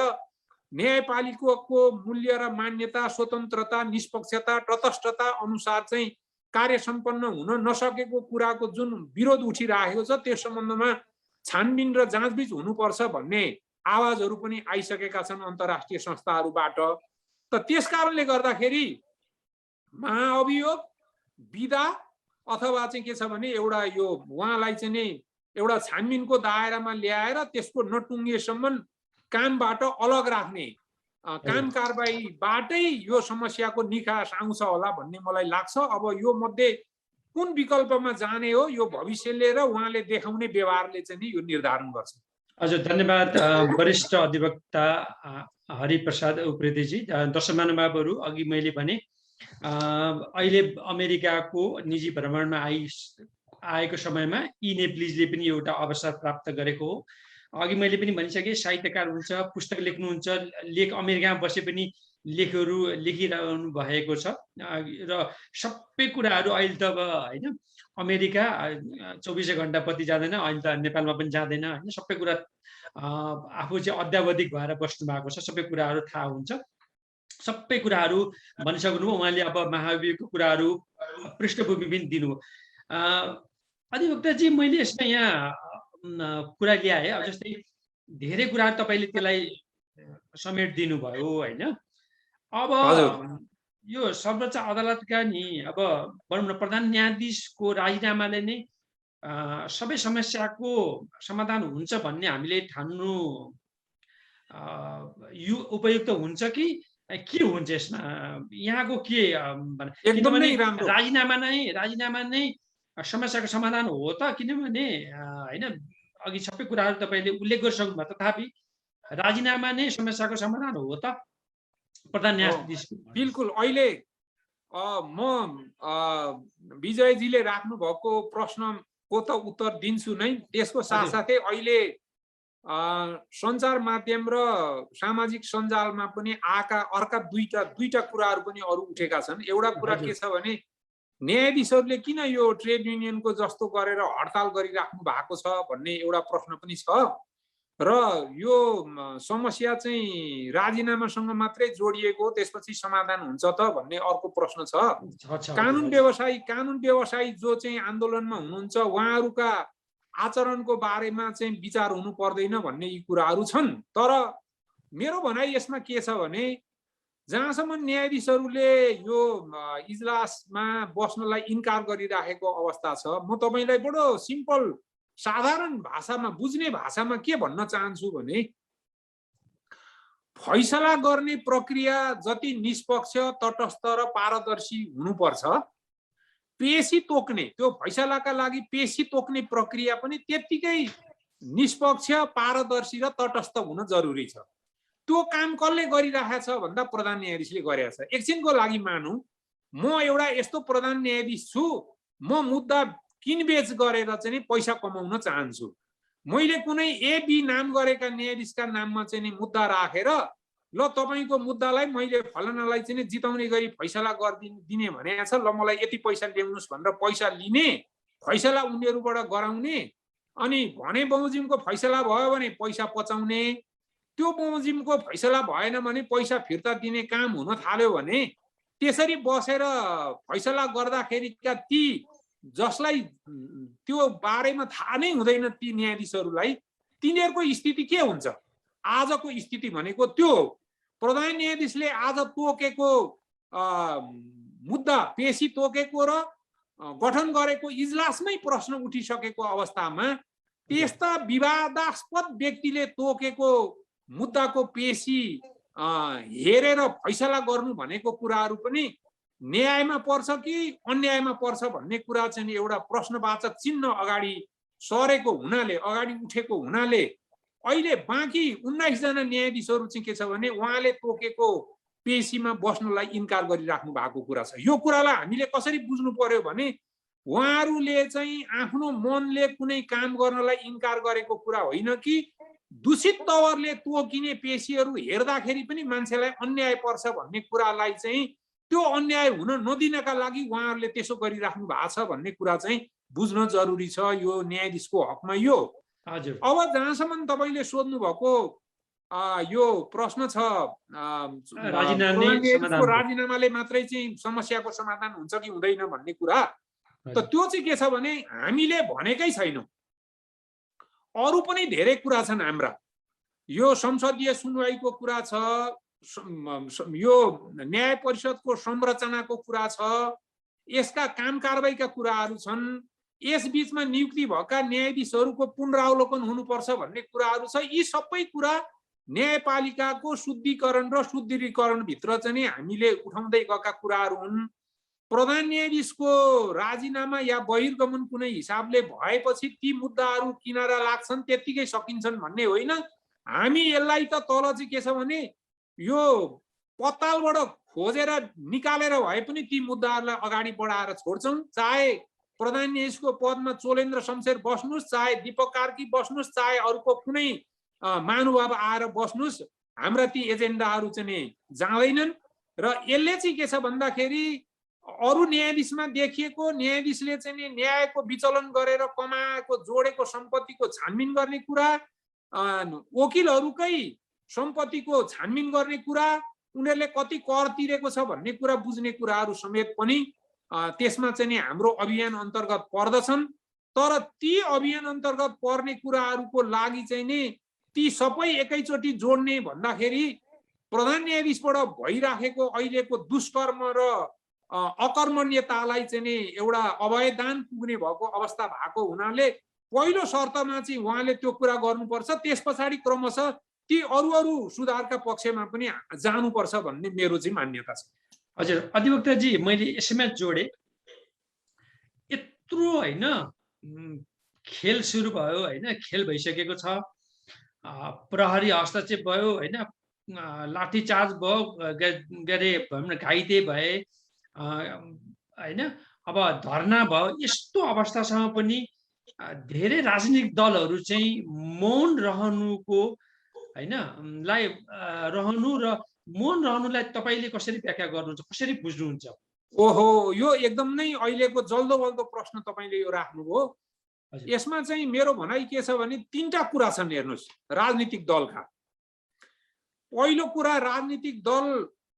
न्यायपालिकाको मूल्य र मान्यता, स्वतन्त्रता, निष्पक्षता, तटस्थता अनुसार चाहिँ कार्य सम्पन्न हुन नसकेको कुराको जुन विरोध उठिरहेको छ त्यस सम्बन्धमा छानबिन र जाँचबुझ हुनुपर्छ भन्ने आवाजहरू पनि आइसकेका छन् अन्तर्राष्ट्रिय संस्थाहरूबाट। त त्यस कारणले गर्दाखेरि महाअभियोग बिदा अथवा चाहिँ के छ भने एउटा यो उहाँलाई चाहिँ नि एउटा छानबिनको दायरामा ल्याएर त्यसको नटुङ्गेसम्म कामबाट अलग राख्ने काम कारबाहीबाटै यो समस्याको निकास आउँछ होला भन्ने मलाई लाग्छ। अब यो मध्ये कुन विकल्पमा जाने हो यो भविष्यले र उहाँले देखाउने व्यवहारले चाहिँ नि यो निर्धारण गर्छ। हजुर, धन्यवाद वरिष्ठ अधिवक्ता हरिप्रसाद उप्रेतीजी। दर्शक महानुभावहरू, अघि मैले भने अहिले अमेरिकाको निजी भ्रमणमा आएको समयमा ई नेप्लिजले पनि एउटा अवसर प्राप्त गरेको हो। अघि मैले पनि भनिसकेँ, साहित्यकार हुन्छ, पुस्तक लेख्नुहुन्छ, अमेरिकामा बसे पनि लेखहरू लेखिरहनु भएको छ र सबै कुराहरू अहिले त अब होइन अमेरिका 24 घण्टा बत्ती जाँदैन, अहिले त नेपालमा पनि जाँदैन होइन, सबै कुरा आफू चाहिँ अध्यावधिक भएर बस्नु भएको छ, सबै कुराहरू थाहा हुन्छ, सबै कुराहरू भनिसक्नुभयो उहाँले। अब महाअभियोगको कुराहरू पृष्ठभूमि पनि दिनुभयो। अधिवक्ताजी, मैले यसमा यहाँ कुरा ल्याएँ, अब जस्तै धेरै कुराहरू तपाईँले त्यसलाई समेट दिनुभयो होइन। अब यो सर्वोच्च अदालतका नि अब भनौँ न प्रधान न्यायाधीशको राजीनामाले नै सबै समस्याको समाधान हुन्छ भन्ने हामीले ठान्नु यो उपयुक्त हुन्छ कि के हुन्छ यसमा यहाँको के एकदमै राम्रो राजीनामा नै समस्याको समाधान हो त? किनभने होइन अघि सबै कुराहरू तपाईँले उल्लेख गरिसक्नु भयो, तथापि राजीनामा नै समस्याको समाधान हो त प्रधान न्यायाधीश? बिल्कुल। अहिले म विजयजीले राख्नु भएको प्रश्नको त उत्तर दिन्छु नै, त्यसको साथसाथै अहिले सञ्चार माध्यम र सामाजिक सञ्जालमा पनि आएका अर्का दुईटा कुराहरू पनि अरू उठेका छन्। एउटा कुरा के छ भने न्यायाधीशहरूले किन यो ट्रेड युनियनको जस्तो गरेर हडताल गरिराख्नु भएको छ भन्ने एउटा प्रश्न पनि छ र यो समस्या चाहिँ राजीनामासँग मात्रै जोडिएको हो, त्यसपछि समाधान हुन्छ त भन्ने अर्को प्रश्न छ। कानुन व्यवसायी जो चाहिँ आन्दोलनमा हुनुहुन्छ उहाँहरूका आचरणको बारेमा चाहिँ विचार हुनु पर्दैन भन्ने यी कुराहरू छन्। तर मेरो भनाइ यसमा के छ भने जहाँसम्म न्यायाधीशहरूले यो इजलासमा बस्नलाई इन्कार गरिराखेको अवस्था छ, म तपाईँलाई बडो सिम्पल साधारण भाषामा बुझ्ने भाषामा के भन्न चाहन्छु भने फैसला गर्ने प्रक्रिया जति निष्पक्ष, तटस्थ र पारदर्शी हुनुपर्छ, पेशी तोक्ने त्यो फैसलाका लागि पेशी तोक्ने प्रक्रिया पनि त्यत्तिकै निष्पक्ष, पारदर्शी र तटस्थ हुन जरुरी छ। त्यो काम कसले गरिरहेछ भन्दा प्रधान न्यायाधीशले गरेछ। एकछिनको लागि मानौँ म एउटा यस्तो प्रधान न्यायाधीश छु, म मुद्दा किनबेच गरेर चाहिँ पैसा कमाउन चाहन्छु, मैले कुनै ए बी नाम गरेका न्यायाधीशका नाममा चाहिँ मुद्दा राखेर ल तपाईँको मुद्दालाई मैले फलानालाई चाहिँ जिताउने गरी फैसला गरिदिने भनेको छ, ल मलाई यति पैसा ल्याउनुहोस् भनेर पैसा लिने, फैसला उनीहरूबाट गराउने, अनि भने बमोजिमको फैसला भयो भने पैसा पचाउने, त्यो बमोजिमको फैसला भएन भने पैसा फिर्ता दिने काम हुन थाल्यो भने त्यसरी बसेर फैसला गर्दाखेरिका ती जसलाई त्यो बारेमा थाहा नै हुँदैन ती न्यायाधीशहरूलाई तिनीहरूको स्थिति के हुन्छ? आजको स्थिति भनेको त्यो हो। प्रधान न्यायाधीशले आज तोकेको मुद्दा पेशी तोकेको र गठन गरेको इजलासमै प्रश्न उठिसकेको अवस्थामा त्यस्ता विवादास्पद व्यक्तिले तोकेको मुद्दाको पेशी हेरेर फैसला गर्नु भनेको कुराहरू पनि न्यायमा पर्छ कि अन्यायमा पर्छ भन्ने कुरा चाहिँ एउटा प्रश्नवाचक चिन्ह अगाडि सरेको हुनाले, अगाडि उठेको हुनाले अहिले बाँकी 19 जना न्यायाधीशहरू चाहिँ के छ भने उहाँले तोकेको पेशीमा बस्नलाई इन्कार गरिराख्नु भएको कुरा छ। यो कुरालाई हामीले कसरी बुझ्नु पर्यो भने उहाँहरूले चाहिँ आफ्नो मनले कुनै काम गर्नलाई इन्कार गरेको कुरा होइन कि दूषित तवरले तोकिने पेशीहरू हेर्दाखेरि पनि मान्छेलाई अन्याय पर्छ भन्ने कुरालाई चाहिँ त्यो अन्याय हुन नदिनका लागि उहाँहरूले त्यसो गरिराख्नु भएको छ भन्ने कुरा चाहिँ बुझ्न जरुरी छ यो न्यायाधीशको हकमा यो। हजुर अब जहाँसम्म तपाईँले सोध्नु भएको यो प्रश्न छ राजीनामाले मात्रै चाहिँ समस्याको समाधान हुन्छ कि हुँदैन भन्ने कुरा, त त्यो चाहिँ के छ भने हामीले भनेकै छैनौँ, अरू पनि धेरै कुरा छन् हाम्रा। यो संसदीय सुनवाईको कुरा छ, यो न्याय परिषदको संरचनाको कुरा छ, यसका काम कारबाहीका कुराहरू छन्, यस बीचमा नियुक्ति भएका न्यायाधीशहरूको पुनरावलोकन हुनुपर्छ भन्ने कुराहरू छ। यी सबै कुरा न्यायपालिकाको शुद्धिकरण र शुद्धिकरण भित्र चाहिँ हामीले उठाउँदै गएका कुराहरू हुन्। प्रधान न्यायाधीशको राजीनामा या बहिर्गमन कुनै हिसाबले भएपछि ती मुद्दाहरू किनारा लाग्छन् त्यतिकै सकिन्छन् भन्ने होइन। हामी यसलाई त तल चाहिँ के छ भने यो पत्तालबाट खोजेर निकालेर भए पनि ती मुद्दाहरूलाई अगाडि बढाएर छोड्छौँ। चाहे प्रधान न्यायाधीशको पदमा चोलेन्द्र शमशेर बस्नुहोस्, चाहे दीपक कार्की बस्नुहोस्, चाहे अरूको कुनै महानुभाव आएर बस्नुहोस्, हाम्रा ती एजेन्डाहरू चाहिँ जाँदैनन्। र यसले चाहिँ के छ भन्दाखेरि अरू न्यायाधीशमा देखिएको न्यायाधीशले चाहिँ न्यायको विचलन गरेर कमाएको जोडेको सम्पत्तिको छानबिन गर्ने कुरा, वकिलहरूकै सम्पत्तिको छानबिन गर्ने कुरा, उनीहरूले कति कर तिरेको छ भन्ने कुरा बुझ्ने कुराहरू समेत पनि त्यसमा चाहिँ हाम्रो अभियान अन्तर्गत पर्दछन्। तर ती अभियान अन्तर्गत पर्ने कुराहरूको लागि चाहिँ नि ती सबै एकैचोटि जोड्ने भन्दाखेरि प्रधान न्यायाधीशबाट भइराखेको अहिलेको दुष्कर्म र अकर्मण्यतालाई चाहिँ नि एउटा अभयदान पुग्ने भएको अवस्था भएको हुनाले पहिलो शर्तमा चाहिँ उहाँले त्यो कुरा गर्नुपर्छ, त्यस पछाडि क्रमशः ती अरू सुधारका पक्षमा पनि जानुपर्छ भन्ने मेरो चाहिँ मान्यता छ। हजुर अधिवक्ताजी, मैले यसैमा जोडे, यत्रो होइन खेल सुरु भयो होइन, खेल भइसकेको छ, प्रहरी हस्तक्षेप भयो होइन, लाठीचार्ज भयो, के अरे भनौँ न घाइते भए होइन, अब धरना भयो, यस्तो अवस्थासम्म पनि धेरै राजनीतिक दलहरू चाहिँ मौन रहनुको होइन लाई रहनु र मौन रहनुलाई तपाईँले कसरी व्याख्या गर्नुहुन्छ, कसरी बुझ्नुहुन्छ? ओहो, यो एकदम नै अहिलेको जल्दो बल्दो प्रश्न तपाईँले यो राख्नुभयो। यसमा चाहिँ मेरो भनाइ के छ भने तीनटा कुरा छन् हेर्नुहोस् राजनीतिक दलका। पहिलो कुरा, राजनीतिक दल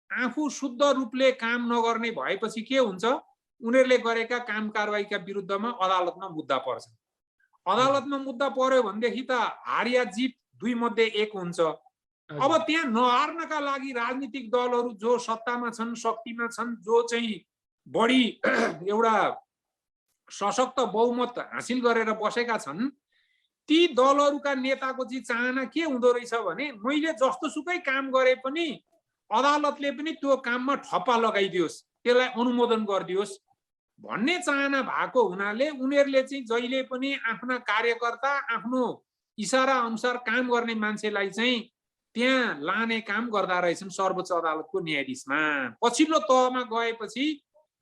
आफू शुद्ध रूपले काम नगर्ने भएपछि के हुन्छ, उनीहरूले गरेका काम कारबाहीका विरुद्धमा अदालतमा मुद्दा पर्छ। अदालतमा मुद्दा पर्यो भनेदेखि त हार या जित दुई मध्ये एक हुन्छ। अब त्यहाँ नहार्नका लागि राजनीतिक दलहरू जो सत्तामा छन्, शक्तिमा छन्, जो चाहिँ बढी एउटा सशक्त बहुमत हासिल गरेर बसेका छन्, ती दलहरूका नेताको चाहिँ चाहना के हुँदो रहेछ भने मैले जस्तोसुकै काम गरे पनि अदालतले पनि त्यो काममा ठप्पा लगाइदियोस्, त्यसलाई अनुमोदन गरिदियोस् भन्ने चाहना भएको हुनाले उनीहरूले चाहिँ जहिले पनि आफ्ना कार्यकर्ता आफ्नो इसारा अनुसार काम गर्ने मान्छेलाई चाहिँ त्यहाँ लाने काम गर्दा रहेछन् सर्वोच्च अदालतको न्यायाधीशमा। पछिल्लो तहमा गएपछि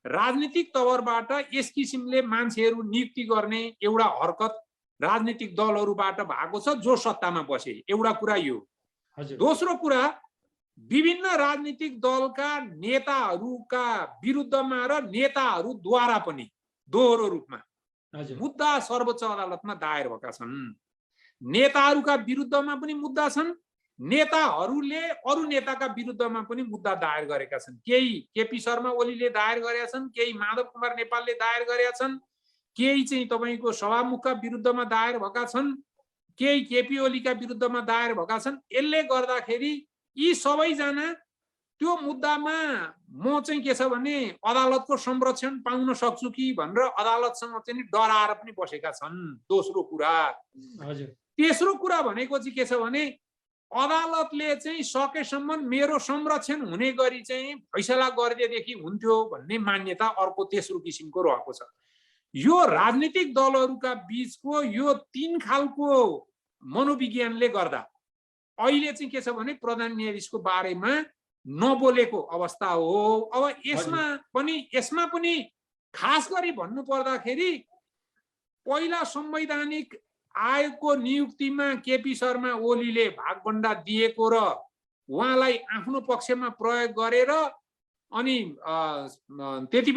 राजनीतिक तवरबाट यस किसिमले मान्छेहरू नियुक्ति गर्ने एउटा हरकत राजनीतिक दलहरूबाट भएको छ जो सत्तामा बसे। एउटा कुरा यो। दोस्रो कुरा, विभिन्न राजनीतिक दलका नेताहरूका विरुद्धमा र नेताहरूद्वारा पनि दोहोरो रूपमा मुद्दा सर्वोच्च अदालतमा दायर भएका छन्। नेताहरूका विरुद्धमा पनि मुद्दा छन्, नेताहरूले अरू नेताका विरुद्धमा पनि मुद्दा दायर गरेका छन्। केही केपी शर्मा ओलीले दायर गरेका छन्, केही माधव कुमार नेपालले दायर गरेका छन्, केही चाहिँ तपाईँको सभामुखका विरुद्धमा दायर भएका छन्, केही केपी ओलीका विरुद्धमा दायर भएका छन्। यसले गर्दाखेरि यी सबैजना त्यो मुद्दामा म चाहिँ के छ भने अदालतको संरक्षण पाउन सक्छु कि भनेर अदालतसँग चाहिँ डराएर पनि बसेका छन्। दोस्रो कुरा। तेस्रो कुरा भनेको चाहिँ के छ भने अदालतले चाहिँ सकेसम्म मेरो संरक्षण हुने गरी चाहिँ फैसला गरिदिएदेखि हुन्थ्यो भन्ने मान्यता अर्को तेस्रो किसिमको रहेको छ। यो राजनीतिक दलहरूका बीचको यो तीन खालको मनोविज्ञानले गर्दा अहिले चाहिँ के छ भने प्रधान न्यायाधीशको बारेमा नबोलेको अवस्था हो। अब यसमा पनि खास गरी भन्नु पर्दाखेरि पहिला संवैधानिक आयोगको नियुक्तिमा केपी शर्मा ओलीले भागभण्डा दिएको र उहाँलाई आफ्नो पक्षमा प्रयोग गरेर अनि त्यति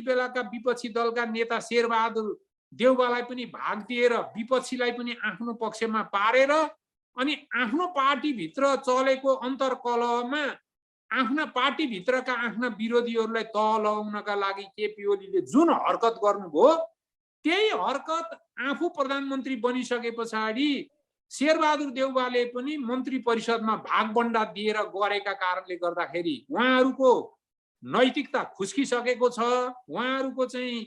बेलाका विपक्षी दलका नेता शेरबहादुर देउवालाई पनि भाग दिएर विपक्षीलाई पनि आफ्नो पक्षमा पारेर अनि आफ्नो पार्टीभित्र चलेको अन्तर्कलहमा आफ्ना पार्टीभित्रका आफ्ना विरोधीहरूलाई तह लगाउनका लागि केपी ओलीले जुन हरकत गर्नुभयो त्यही हरकत आफू प्रधानमन्त्री बनिसके पछाडि शेरबहादुर देउवाले पनि मन्त्री परिषदमा भागभण्डा दिएर गरेका कारणले गर्दाखेरि उहाँहरूको नैतिकता खुस्किसकेको छ, उहाँहरूको चाहिँ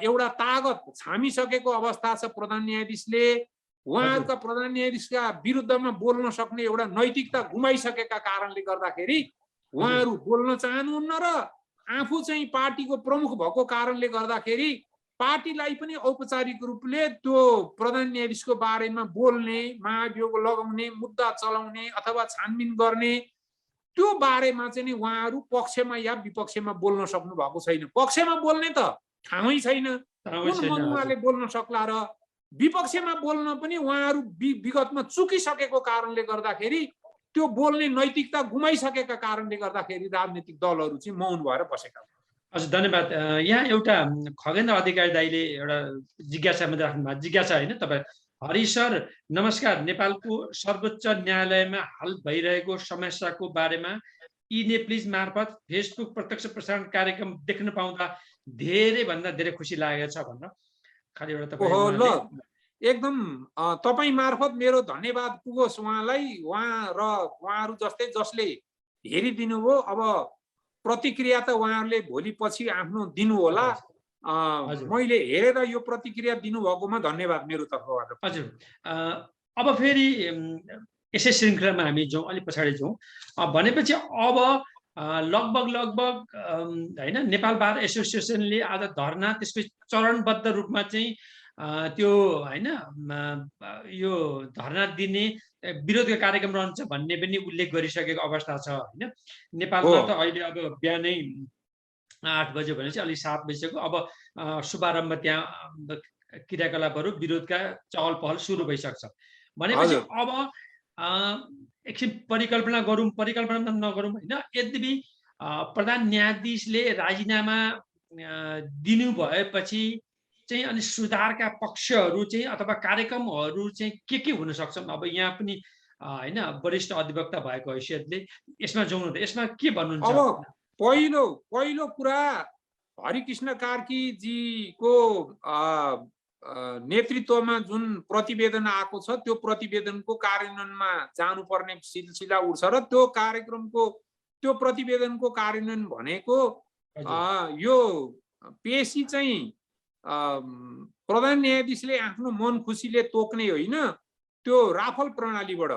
एउटा तागत छामिसकेको अवस्था छ। प्रधान न्यायाधीशले उहाँहरूका प्रधान न्यायाधीशका विरुद्धमा बोल्न सक्ने एउटा नैतिकता गुमाइसकेका कारणले गर्दाखेरि उहाँहरू बोल्न चाहनुहुन्न र आफू चाहिँ पार्टीको प्रमुख भएको कारणले गर्दाखेरि पार्टीलाई पनि औपचारिक रूपले त्यो प्रधान न्यायाधीशको बारेमा बोल्ने, महाभियोग लगाउने, मुद्दा चलाउने अथवा छानबिन गर्ने त्यो बारेमा चाहिँ उहाँहरू पक्षमा या विपक्षमा बोल्न सक्नु भएको छैन। पक्षमा बोल्ने त ठाउँै छैन, कुन उहाँले बोल्न सक्ला र विपक्षमा बोल्न पनि उहाँहरू विगतमा चुकिसकेको कारणले गर्दाखेरि त्यो बोल्ने नैतिकता गुमाइसकेका कारणले गर्दाखेरि राजनीतिक दलहरू चाहिँ मौन भएर बसेका हुन्। हजुर धन्यवाद। यहाँ एउटा खगेन्द्र अधिकारी दाइले एउटा जिज्ञासा मात्रै राख्नु भएको, जिज्ञासा होइन तपाईँ। हरि सर नमस्कार, नेपालको सर्वोच्च न्यायालयमा हाल भइरहेको समस्याको बारेमा ई-नेप्लिज मार्फत फेसबुक प्रत्यक्ष प्रसारण कार्यक्रम देख्न पाउँदा धेरै भन्दा धेरै खुसी लागेको छ भनेर खालि एउटा तपाईँ एकदम तपाईँ मार्फत मेरो धन्यवाद पुगोस् उहाँलाई। उहाँहरू जस्तै जसले हेरिदिनु भयो, अब प्रतिक्रिया त उहाँहरूले भोलि पछि आफ्नो दिनु होला। मैले हेरेर यो प्रतिक्रिया दिनुभएकोमा धन्यवाद मेरो तर्फबाट। हजुर अब फेरि यसै श्रृङ्खलामा हामी जाउँ, अलिक पछाडि जाउँ भनेपछि अब लगभग होइन नेपाल बार एसोसिएसनले आज धरना त्यसपछि चरणबद्ध रूपमा चाहिँ त्यो होइन यो धरना दिने विरोधको कार्यक्रम रहन्छ भन्ने पनि उल्लेख गरिसकेको अवस्था छ होइन। नेपालमा त अहिले अब बिहानै 8 बजे भनेपछि अलि 7 बजिसक्यो। अब शुभारम्भ त्यहाँ क्रियाकलापहरू विरोधका चहल पहल सुरु भइसक्छ भनेपछि अब एकछिन परिकल्पना गरौँ, परिकल्पना नगरौँ होइन। यद्यपि प्रधान न्यायाधीशले राजीनामा दिनु भएपछि चाहिँ अनि सुधारका पक्षहरू चाहिँ अथवा कार्यक्रमहरू चाहिँ के हुन सक्छन्? अब यहाँ पनि होइन वरिष्ठ अधिवक्ता भएको हैसियतले यसमा जाउँ न, यसमा के भन्नुहुन्छ? अब पहिलो कुरा हरिकृष्ण कार्कीजीको नेतृत्वमा जुन प्रतिवेदन आएको छ त्यो प्रतिवेदनको कार्यान्वयनमा जानुपर्ने सिलसिला उठ्छ र त्यो कार्यक्रमको त्यो प्रतिवेदनको कार्यान्वयन भनेको यो पेशी चाहिँ प्रधान न्यायाधीशले आफ्नो मन खुसीले तोक्ने होइन, त्यो राफल प्रणालीबाट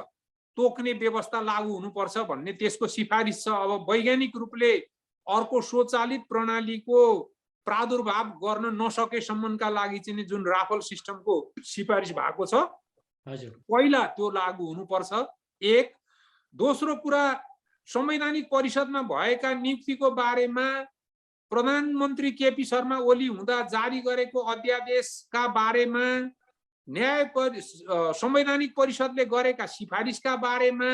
तोक्ने व्यवस्था लागू हुनुपर्छ भन्ने त्यसको सिफारिस छ। अब वैज्ञानिक रूपले अर्को स्वचालित प्रणालीको प्रादुर्भाव गर्न नसकेसम्मका लागि चाहिँ जुन राफल सिस्टमको सिफारिस भएको छ पहिला त्यो लागू हुनुपर्छ। एक। दोस्रो कुरा, संवैधानिक परिषदमा भएका नियुक्तिको बारेमा प्रधानमन्त्री केपी शर्मा ओली हुँदा जारी गरेको अध्यादेशका बारेमा संवैधानिक परिषदले गरेका सिफारिसका बारेमा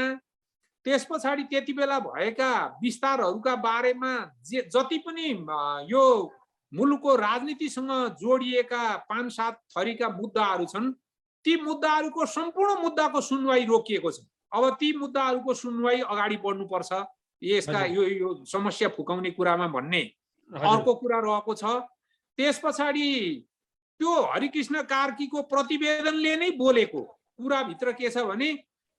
त्यस पछाडि त्यति बेला भएका विस्तारहरूका बारेमा जति पनि यो मुलुकको राजनीतिसँग जोडिएका 5-7 थरीका मुद्दाहरू छन् ती मुद्दाहरूको सम्पूर्ण मुद्दाको सुनवाई रोकिएको छ। अब ती मुद्दाहरूको सुनवाई अगाडि बढ्नुपर्छ यसका यो समस्या फुकाउने कुरामा भन्ने अर्को कुरा रहेको छ। त्यस पछाडि त्यो हरिकृष्ण कार्कीको प्रतिवेदनले नै बोलेको कुराभित्र के छ भने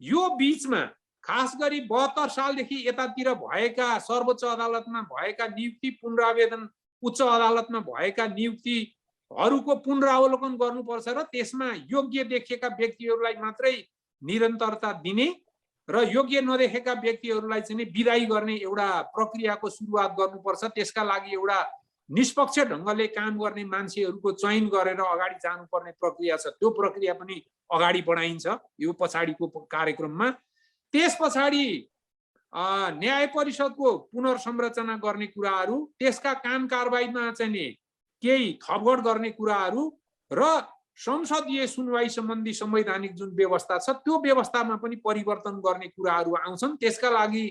यो बीचमा खास गरी 72 सालदेखि यतातिर भएका सर्वोच्च अदालतमा भएका नियुक्ति पुनरावेदन उच्च अदालतमा भएका नियुक्तिहरूको पुनरावलोकन गर्नुपर्छ र त्यसमा योग्य देखिएका व्यक्तिहरूलाई मात्रै निरन्तरता दिने र योग्य नदेखेका व्यक्तिहरूलाई चाहिँ विदाई गर्ने एउटा प्रक्रियाको सुरुवात गर्नुपर्छ। त्यसका लागि एउटा निष्पक्ष ढङ्गले काम गर्ने मान्छेहरूको चयन गरेर अगाडि जानुपर्ने प्रक्रिया छ। त्यो प्रक्रिया पनि अगाडि बढाइन्छ यो पछाडिको कार्यक्रममा। त्यस पछाडि न्याय परिषदको पुनर्संरचना गर्ने कुराहरू, त्यसका काम कारबाहीमा चाहिँ नि केही थपघट गर्ने कुराहरू र संसदीय सुनवाई सम्बन्धी संवैधानिक जुन व्यवस्था छ त्यो व्यवस्थामा पनि परिवर्तन गर्ने कुराहरू आउँछन्। त्यसका लागि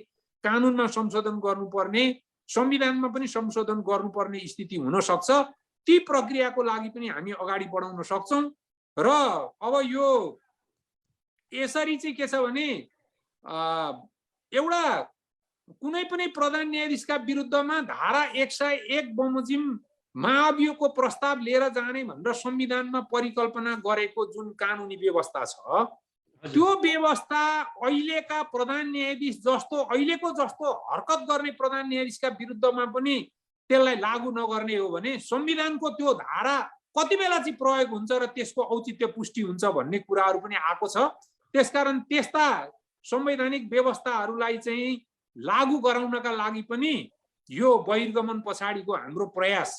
कानुनमा संशोधन गर्नुपर्ने, संविधानमा पनि संशोधन गर्नुपर्ने स्थिति हुन सक्छ। ती प्रक्रियाको लागि पनि हामी अगाडि बढाउन सक्छौं। र अब यो यसरी चाहिँ के छ भने एउटा कुनै पनि प्रधान न्यायाधीशका विरुद्धमा धारा 101 बमोजिम महाभियोगको प्रस्ताव लिएर जाने भनेर संविधानमा परिकल्पना गरेको जुन कानुनी व्यवस्था छ त्यो व्यवस्था अहिलेका प्रधान न्यायाधीश जस्तो अहिलेको जस्तो हरकत गर्ने प्रधान न्यायाधीशका विरुद्धमा पनि त्यसलाई लागू नगर्ने हो भने संविधानको त्यो धारा कति बेला चाहिँ प्रयोग हुन्छ र त्यसको औचित्य पुष्टि हुन्छ भन्ने कुराहरू पनि आएको छ। त्यसकारण त्यस्ता संवैधानिक व्यवस्थाहरूलाई चाहिँ लागू गराउनका लागि पनि यो बहिर्गमन पछाडिको हाम्रो प्रयास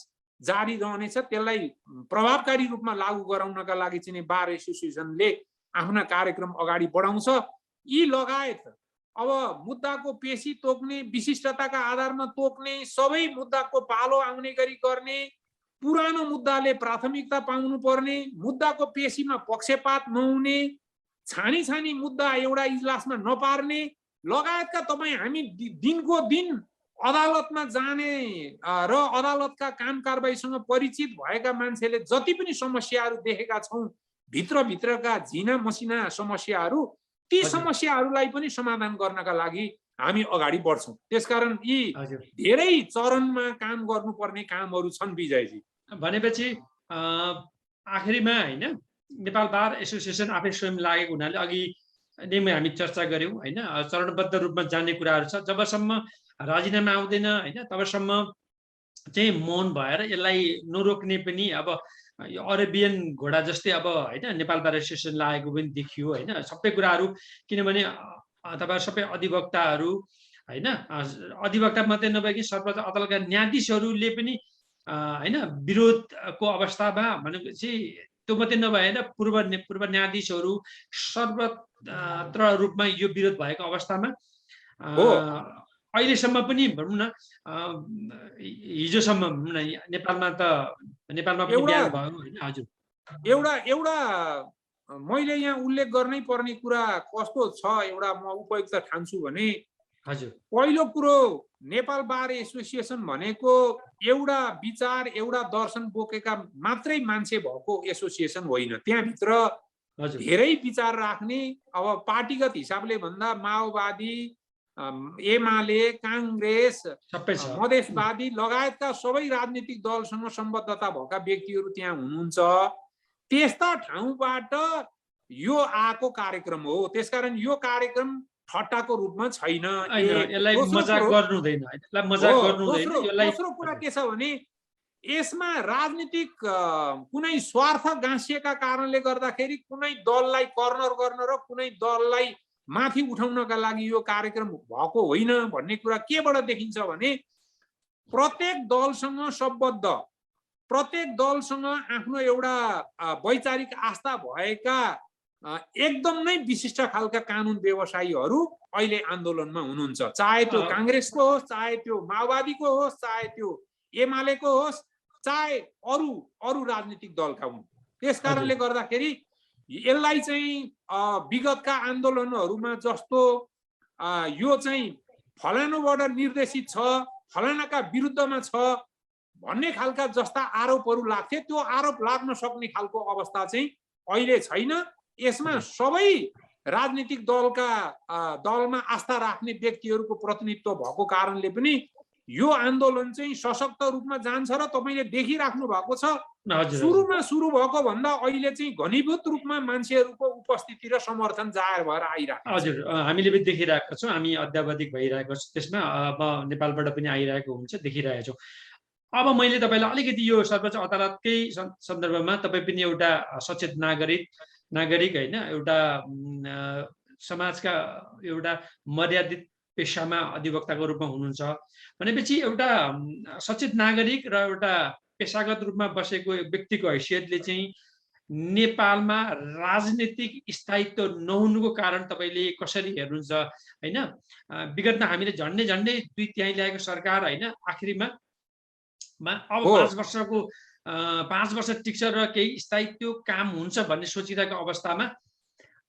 जारी रहनेछ। त्यसलाई प्रभावकारी रूपमा लागू गराउनका लागि चाहिँ बार एसोसिएसनले आफ्ना कार्यक्रम अगाडि बढाउँछ। यी लगायत अब मुद्दाको पेशी तोक्ने, विशिष्टताका आधारमा तोक्ने, सबै मुद्दाको पालो आउने गरी गर्ने, पुरानो मुद्दाले प्राथमिकता पाउनु पर्ने, मुद्दाको पेशीमा पक्षपात नहुने, छानी छानी मुद्दा एउटा इजलासमा नपार्ने लगायतका तपाईँ हामी दिनको दिन अदालतमा जाने र अदालतका काम कारबाहीसँग परिचित भएका मान्छेले जति पनि समस्याहरू देखेका छौं, भित्रभित्रका झिना मसिना समस्याहरू, ती समस्याहरूलाई पनि समाधान गर्नका लागि हामी अगाडि बढ्छौं। त्यसकारण यी धेरै चरणमा काम गर्नुपर्ने कामहरू छन् विजयजी। भनेपछि आखिरीमा हैन नेपाल बार एसोसिएसन आफै स्वयं लागेको हुनाले अघि नै हामी चर्चा गर्यौं हैन, चरणबद्ध रूपमा जाने कुराहरू छ। जबसम्म राजीनामा आउँदैन हैन तबसम्म चाहिँ मौन भएर यसलाई नरोक्ने पनि अब अरेबियन घोडा जस्तै अब हैन नेपाल बार एसोसिएसन लागेको पनि देखियो हैन। सबै कुराहरू किनभने तपाईहरु सबै अधिवक्ताहरू हैन, अधिवक्ता मात्रै नभएकी सर्वोच्च अदालतका न्यायाधीशहरूले पनि हैन विरोधको अवस्थामा भनेपछि त्यो मात्रै नभएर पूर्व न्यायाधीशहरू सर्वत्र रूपमा यो विरोध भएको अवस्थामा अहिलेसम्म पनि भनौँ न हिजोसम्म नेपालमा पनि बिहान भयो हैन। हजुर एउटा मैले यहाँ उल्लेख गर्नै पर्ने कुरा कस्तो छ एउटा म उपयुक्त ठान्छु भने हजुर पहिलो कुरो नेपाल बार एसोसिएसन भनेको एउटा विचार एउटा दर्शन बोकेका मात्रै मान्छे भएको एसोसिएसन होइन। त्यहाँभित्र धेरै विचार राख्ने, अब पार्टीगत हिसाबले भन्दा माओवादी, एमाले, कांग्रेस, मधेसवादी लगायतका सबै राजनीतिक दलसँग सम्बद्धता भएका व्यक्तिहरू त्यहाँ हुनुहुन्छ। त्यस्ता ठाउँबाट यो आएको कार्यक्रम हो। त्यसकारण यो कार्यक्रम ठट्टाको रूपमा छैन। दोस्रो कुरा के छ भने यसमा राजनीतिक कुनै स्वार्थ गाँसिएका कारणले गर्दाखेरि कुनै दललाई कर्नर गर्न र कुनै दललाई माथि उठाउनका लागि यो कार्यक्रम भएको होइन भन्ने कुरा केबाट देखिन्छ भने प्रत्येक दलसँग सम्बद्ध, प्रत्येक दलसँग आफ्नो एउटा वैचारिक आस्था भएका एकदम नै विशिष्ट खालका कानुन व्यवसायीहरू अहिले आन्दोलनमा हुनुहुन्छ। चाहे त्यो कांग्रेसको होस्, चाहे त्यो माओवादीको होस्, चाहे त्यो एमालेको होस्, चाहे अरू राजनीतिक दलका हुन्। त्यसकारणले गर्दाखेरि यसलाई चाहिँ विगतका आन्दोलनहरूमा जस्तो यो चाहिँ फलानुबाट निर्देशित छ, फलानाका विरुद्धमा छ भन्ने खालका जस्ता आरोपहरू लाग्थे, त्यो आरोप लाग्न सक्ने खालको अवस्था चाहिँ अहिले छैन। यसमा सबै राजनीतिक दलमा आस्था राख्ने व्यक्तिहरूको प्रतिनिधित्व भएको कारणले पनि यो आन्दोलन चाहिँ सशक्त रूपमा जान्छ र तपाईले देखिराख्नु भएको छ सुरुमा सुरु भएको भन्दा अहिले चाहिँ घनीभूत रूपमा मान्छेहरूको उपस्थिति र समर्थन जाहेर भएर आइरहेको छ। हजुर हामीले पनि देखिरहेका छौं, हामी अध्यावधिक भइरहेको छ त्यसमा, अब नेपालबाट पनि आइरहेको हुन्छ देखिरहेका छौं। अब मैले तपाईलाई अलिकति यो सर्वोच्च अदालतकै सन्दर्भमा तपाई पनि एउटा सचेत नागरिक हैन, एउटा समाजका एउटा मर्यादित पेशामा अधिवक्ताको रूपमा हुनुहुन्छ भनेपछि एउटा सचेत नागरिक र एउटा पेशागत रूपमा बसेको व्यक्तिको हैसियतले चाहिँ नेपालमा राजनीतिक स्थायित्व नहुनुको कारण तपाईँले कसरी हेर्नुहुन्छ होइन? विगतमा हामीले झन्डै झन्डै 2/3 ल्याएको सरकार होइन, आखिरीमा अब हो 5 वर्षको 5 वर्ष टिक्छ र केही स्थायित्व काम हुन्छ भन्ने सोचिरहेको अवस्थामा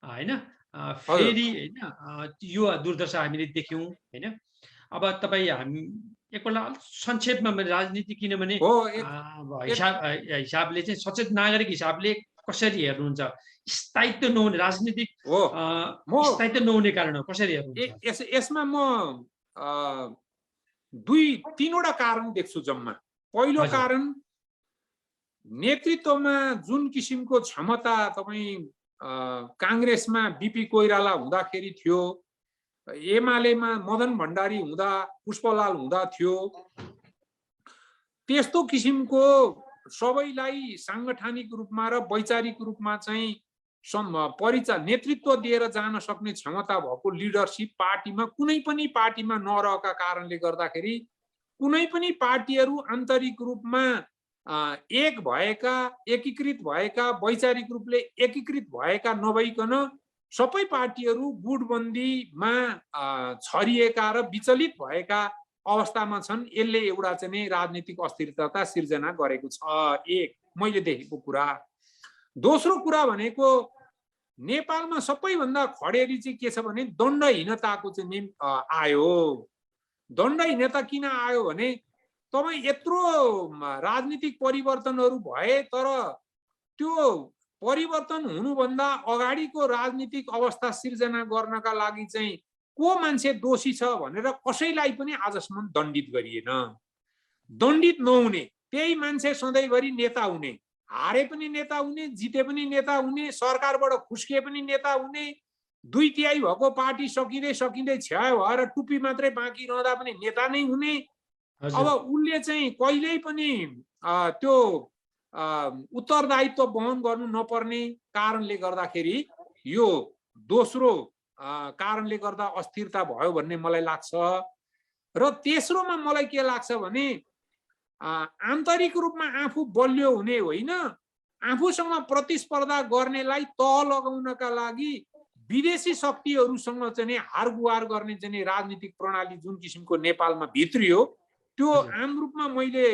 होइन, हजुर फेरि होइन यो दुर्दशा हामीले देख्यौँ होइन। अब तपाईँ हामी एकपल्ट संक्षेपमा राजनीति, किनभने हो एक हिसाबले चाहिँ सचेत नागरिक हिसाबले कसरी हेर्नुहुन्छ? स्थायित्व नहुने राजनीतिक हो म स्थायित्व नहुने कारण हो, कसरी हेर्नुहुन्छ? यसमा म 2-3वटा कारण देख्छु जम्मा। पहिलो हजुर। कारण नेतृत्वमा जुन किसिमको क्षमता तपाईँ काङ्ग्रेसमा बिपी कोइराला हुँदाखेरि थियो, एमालेमा मदन भण्डारी हुँदा, पुष्पलाल हुँदा थियो, त्यस्तो किसिमको सबैलाई साङ्गठनिक रूपमा र वैचारिक रूपमा चाहिँ नेतृत्व दिएर जान सक्ने क्षमता भएको लिडरसिप पार्टीमा कुनै पनि पार्टीमा नरहेका कारणले गर्दाखेरि कुनै पनि पार्टीहरू आन्तरिक रूपमा एक भएका, एकीकृत भएका, वैचारिक रूपले एकीकृत भएका नभइकन सबै पार्टीहरू गुटबन्दीमा छरिएका र विचलित भएका अवस्थामा छन्। यसले एउटा चाहिँ राजनीतिक अस्थिरता सिर्जना गरेको छ, एक मैले देखेको कुरा। दोस्रो कुरा भनेको नेपालमा सबैभन्दा खडेरी चाहिँ के छ भने दण्डहीनताको चाहिँ आयो। दण्डहीनता किन आयो भने तपाईँ यत्रो राजनीतिक परिवर्तनहरू भए तर त्यो परिवर्तन हुनुभन्दा अगाडिको राजनीतिक अवस्था सिर्जना गर्नका लागि चाहिँ को मान्छे दोषी छ भनेर कसैलाई पनि आजसम्म दण्डित गरिएन। दण्डित नहुने त्यही मान्छे सधैँभरि नेता हुने, हारे पनि नेता हुने, जिते पनि नेता हुने, सरकारबाट खुस्किए पनि नेता हुने, 2/3 भएको पार्टी सकिँदै सकिँदै छ्यायो भएर टुप्पी मात्रै बाँकी रहँदा पनि नेता नै हुने। अब उसले चाहिँ कहिल्यै पनि त्यो उत्तरदायित्व वहन गर्नु नपर्ने कारणले गर्दाखेरि यो दोस्रो कारणले गर्दा अस्थिरता भयो भन्ने मलाई लाग्छ। र तेस्रोमा मलाई के लाग्छ भने आन्तरिक रूपमा आफू बलियो हुने होइन, आफूसँग प्रतिस्पर्धा गर्नेलाई तह लगाउनका लागि विदेशी शक्तिहरूसँग चाहिँ हारगुहार गर्ने चाहिँ राजनीतिक प्रणाली जुन किसिमको नेपालमा भित्रियो, त्यो आम रूपमा मैले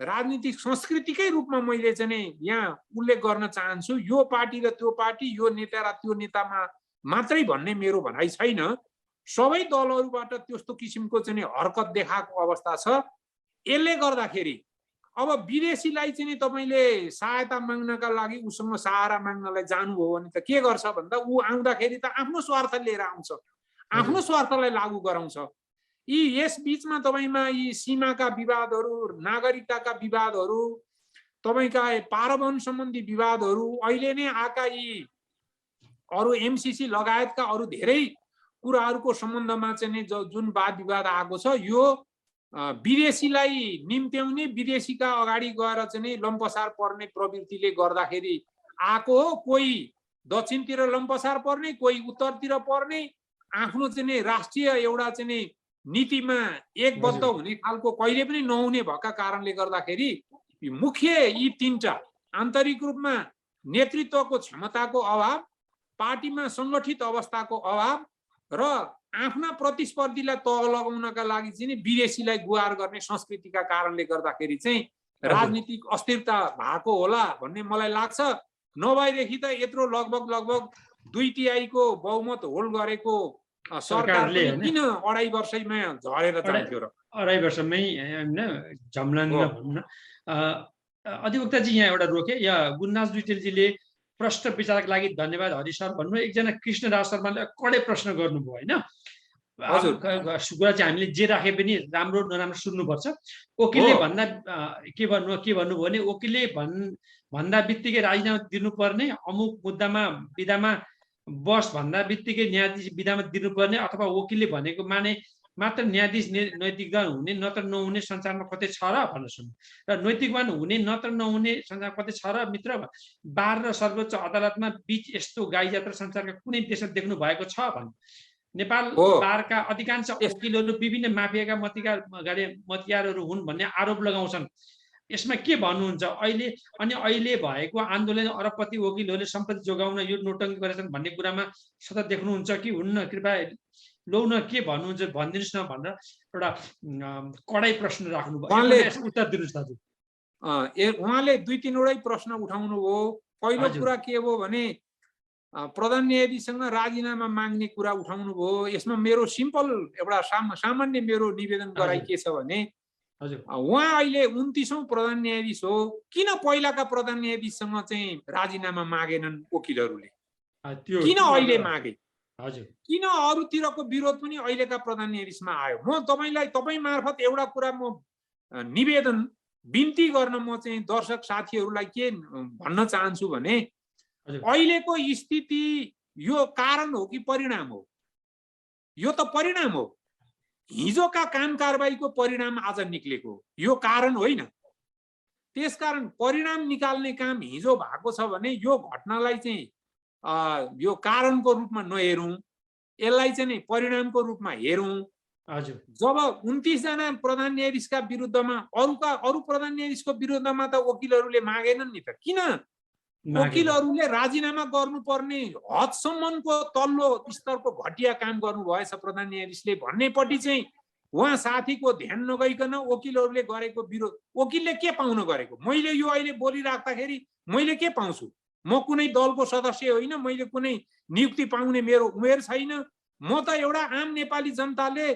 राजनीतिक संस्कृतिकै रूपमा मैले चाहिँ यहाँ उल्लेख गर्न चाहन्छु। यो पार्टी र त्यो पार्टी, यो नेता र त्यो नेतामा मात्रै भन्ने मेरो भनाइ छैन। सबै दलहरूबाट त्यस्तो किसिमको चाहिँ हरकत देखाएको अवस्था छ। यसले गर्दाखेरि अब विदेशीलाई चाहिँ तपाईँले सहायता माग्नका लागि उसँग सहारा माग्नलाई जानुभयो भने त के गर्छ भन्दा ऊ आउँदाखेरि त आफ्नो स्वार्थ लिएर आउँछ, आफ्नो स्वार्थलाई लागू गराउँछ। यस बीचमा तपाईँमा यी सीमाका विवादहरू, नागरिकताका विवादहरू, तपाईँका पारवहन सम्बन्धी विवादहरू, अहिले नै आएका यी अरू एमसीसी लगायतका अरू धेरै कुराहरूको सम्बन्धमा चाहिँ जुन वाद विवाद आएको छ, यो विदेशीलाई निम्त्याउने, विदेशीका अगाडि गएर चाहिँ लम्पसार पर्ने प्रवृत्तिले गर्दाखेरि आएको हो। कोही दक्षिणतिर लम्पसार पर्ने, कोही उत्तरतिर पर्ने, आफ्नो चाहिँ राष्ट्रिय एउटा चाहिँ नीतिमा एकबद्ध हुने खालको कहिले पनि नहुने भएका कारणले गर्दाखेरि मुख्य यी 3टा आन्तरिक रूपमा नेतृत्वको क्षमताको अभाव, पार्टीमा सङ्गठित अवस्थाको अभाव र आफ्ना प्रतिस्पर्धीलाई तह लगाउनका लागि चाहिँ विदेशीलाई गुहार गर्ने संस्कृतिका कारणले गर्दाखेरि चाहिँ राजनीतिक अस्थिरता भएको होला भन्ने मलाई लाग्छ। नभएदेखि त यत्रो लगभग 2/3 को बहुमत होल्ड गरेको सरकारले किन 2.5 वर्षैमा झरेर जान्थ्यो र? 2.5 वर्षमै हैन झम्लाङ्ग भन्न। अधिवक्ताजी यहाँ एउटा रोके, या गुणराज दुइटेलजीले प्रश्न विचारका लागि धन्यवाद हरि सर भन्नु। एकजना कृष्णराज शर्माले कडै प्रश्न गर्नुभयो होइन। कुरा चाहिँ हामीले जे राखे पनि राम्रो नराम्रो सुन्नुपर्छ। वकिलले भन्दा के भन्नुभयो भने वकिलले भन्दा बित्तिकै राजीनामा दिनुपर्ने, अमुक मुद्दामा विधामा बस भन्दा बित्तिकै न्यायाधीश विधामा दिनुपर्ने, अथवा वकिलले भनेको माने मात्र न्यायाधीश नैतिकवान हुने नत्र नहुने संसारमा कतै छ र भन्न सुन्नु। र नैतिकवान हुने नत्र नहुने संसारमा कतै छ र मित्र? बार र सर्वोच्च अदालतमा बीच यस्तो गाई जात्रा संसारका कुनै देशमा देख्नु भएको छ भन्नु। नेपाल बारका अधिकांश वकिलहरू विभिन्न माफियाका मतियारहरू हुन् भन्ने आरोप लगाउँछन्। यसमा के भन्नुहुन्छ अहिले? अनि अहिले भएको आन्दोलन अरबपति वकिलहरूले सम्पत्ति जोगाउन यो नोटङ्की गरेछन् भन्ने कुरामा सतत देख्नुहुन्छ कि हुन्न? कृपया लौ न, के भन्नुहुन्छ भनिदिनुहोस् न भनेर एउटा कडाई प्रश्न राख्नुभयो। उत्तर दिनुहोस् दाजु। उहाँले 2-3 प्रश्न उठाउनु हो। पहिलो कुरा के हो भने प्रधान न्यायाधीशसँग राजीनामा माग्ने कुरा उठाउनु भयो। यसमा मेरो सिम्पल एउटा सामान्य मेरो निवेदन गराइ के छ भने उहाँ अहिले 29औं प्रधान न्यायाधीश हो। किन पहिलाका प्रधान न्यायाधीशसँग चाहिँ राजीनामा मागेनन् वकिलहरूले? किन अहिले मागे? किन अरूतिरको विरोध पनि अहिलेका प्रधान न्यायाधीशमा आयो? म तपाईँ मार्फत एउटा कुरा म निवेदन बिन्ती गर्न म चाहिँ दर्शक साथीहरूलाई के भन्न चाहन्छु भने अहिलेको स्थिति यो कारण हो कि परिणाम हो? यो त परिणाम हो। हिजोका काम कारबाहीको परिणाम आज निक्लेको, यो कारण होइन। त्यसकारण परिणाम निकाल्ने काम हिजो भएको छ भने यो घटनालाई चाहिँ यो कारणको रूपमा नहेरौँ, यसलाई चाहिँ परिणामको रूपमा हेरौँ। जब 29 जना प्रधान न्यायाधीशका विरुद्धमा अरू प्रधान न्यायाधीशको विरुद्धमा त वकिलहरूले मागेनन् नि त। किन वकिलहरूले राजीनामा गर्नुपर्ने हदसम्मको तल्लो स्तरको घटिया काम गर्नुभएछ प्रधान न्यायाधीशले भन्नेपट्टि चाहिँ उहाँ साथीको ध्यान नगइकन वकिलहरूले गरेको विरोध, वकिलले के पाउन गरेको? मैले यो अहिले बोलिराख्दाखेरि मैले के पाउँछु? म कुनै दलको सदस्य होइन, मैले कुनै नियुक्ति पाउने मेरो उमेर छैन। म त एउटा आम नेपाली जनताले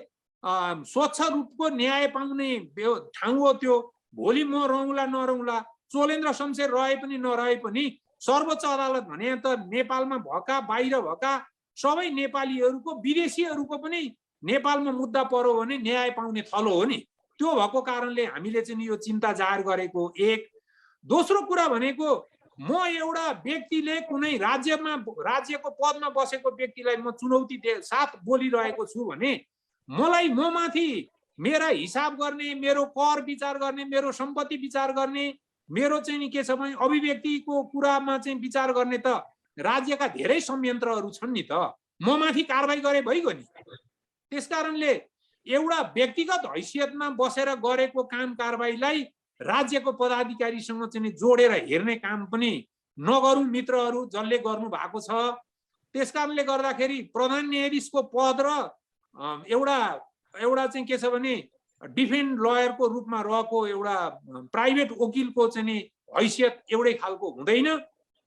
स्वच्छ रूपको न्याय पाउने ठाउँ हो त्यो। भोलि म रहँला नरहँला, चोलेन्द्र शमशेर रहे पनि नरहे पनि सर्वोच्च अदालत भने त नेपालमा भएका बाहिर भएका सबै नेपालीहरूको विदेशीहरूको पनि नेपालमा मुद्दा पर्यो भने न्याय पाउने थलो हो नि। त्यो भएको कारणले हामीले चाहिँ यो चिन्ता जाहेर गरेको एक। दोस्रो कुरा भनेको म एउटा व्यक्तिले कुनै राज्यको पदमा बसेको व्यक्तिलाई म चुनौती साथ बोलिरहेको छु भने मलाई म माथि मेरा हिसाब गर्ने, मेरो कर विचार गर्ने, मेरो सम्पत्ति विचार गर्ने, मेरो चाहिँ नि के छ भने अभिव्यक्तिको कुरामा चाहिँ विचार गर्ने त राज्यका धेरै संयन्त्रहरू छन् नि त। म माथि कारबाही गरे भइगयो नि। त्यसकारणले एउटा व्यक्तिगत हैसियतमा बसेर गरेको काम कारबाहीलाई राज्यको पदाधिकारीसँग चाहिँ जोडेर हेर्ने काम पनि नगरौँ मित्रहरू, जसले गर्नु भएको छ। त्यसकारणले गर्दाखेरि प्रधान न्यायाधीशको पद र एउटा चाहिँ के छ भने डिफेन्स लयरको रूपमा रहेको एउटा प्राइभेट वकिलको चाहिँ हैसियत एउटै खालको हुँदैन।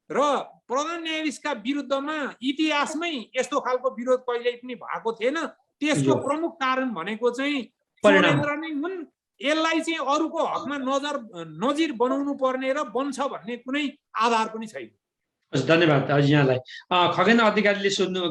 र प्रधान न्यायाधीशका विरुद्धमा इतिहासमै यस्तो खालको विरोध कहिल्यै पनि भएको थिएन। त्यसको प्रमुख कारण भनेको चाहिँ चोलेन्द्र नै हुन्। यसलाई चाहिँ अरूको हकमा नजिर बनाउनु पर्ने र बन्छ भन्ने कुनै आधार पनि छैन। धन्यवाद यहाँलाई। खगेन अधिकारीले सोध्नु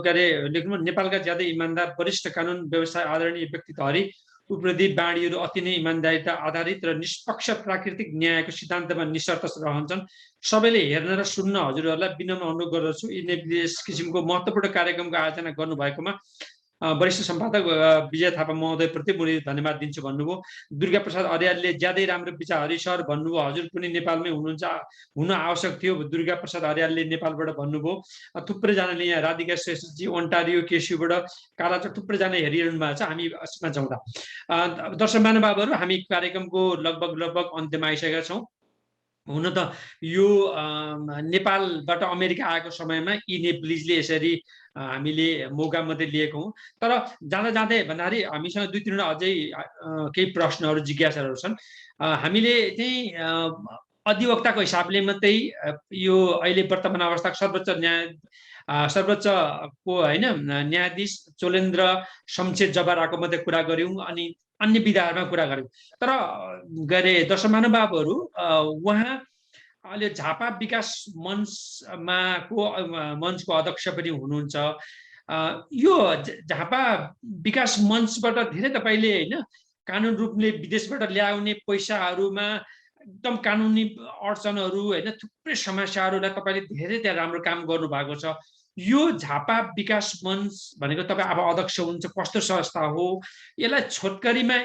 लेख्नु नेपालका ज्यादै इमान्दार वरिष्ठ कानुन व्यवसाय आदरणीय व्यक्तित्व हरि उप्रति बाणीहरू अति नै इमान्दारिता आधारित र निष्पक्ष प्राकृतिक न्यायको सिद्धान्तमा निशर्त रहन्छन्। सबैले हेर्न र सुन्न हजुरहरूलाई विनम्र अनुरोध गर्दछु। यस किसिमको महत्त्वपूर्ण कार्यक्रमको आयोजना गर्नुभएकोमा वरिष्ठ सम्पादक विजय थापा महोदयप्रति म धन्यवाद दिन्छु भन्नुभयो। दुर्गा प्रसाद अर्यालले ज्यादै राम्रो विचार हरि सर भन्नुभयो। हजुर पनि नेपालमै हुन आवश्यक थियो, दुर्गा प्रसाद अर्यालले नेपालबाट भन्नुभयो। थुप्रैजनाले यहाँ राधिका श्रेष्ठजी ओन्टारियो केसीबाट कालाचोक थुप्रैजना हेरिरहनु भएको छ हामी यसमा जाउँदा। दर्शक महानुभावहरू, हामी कार्यक्रमको लगभग अन्त्यमा आइसकेका छौँ। हुन त यो नेपालबाट अमेरिका आएको समयमा यी नेप्लिजले यसरी हामीले मौका मात्रै लिएको हौँ। तर जाँदै भन्दाखेरि हामीसँग 2-3 अझै केही प्रश्नहरू जिज्ञासाहरू छन्। हामीले चाहिँ अधिवक्ताको हिसाबले मात्रै यो अहिले वर्तमान अवस्थाको सर्वोच्चको होइन न्यायाधीश चोलेन्द्र शमशेर जबराको मात्रै कुरा गऱ्यौँ अनि अन्य विधाहरूमा कुरा गऱ्यौँ। तर दर्शक महानुभावहरू, उहाँ अहिले झापा विकास मञ्चको अध्यक्ष पनि हुनुहुन्छ। यो झापा विकास मञ्चबाट धेरै तपाईँले होइन कानुन रूपले विदेशबाट ल्याउने पैसाहरूमा एकदम कानुनी अडचनहरू होइन थुप्रै समस्याहरूलाई तपाईँले धेरै त्यहाँ राम्रो काम गर्नुभएको छ। यो झापा विकास मञ्च भनेको तपाईँ अब अध्यक्ष हुनुहुन्छ, कस्तो संस्था हो? यसलाई छोटकरीमा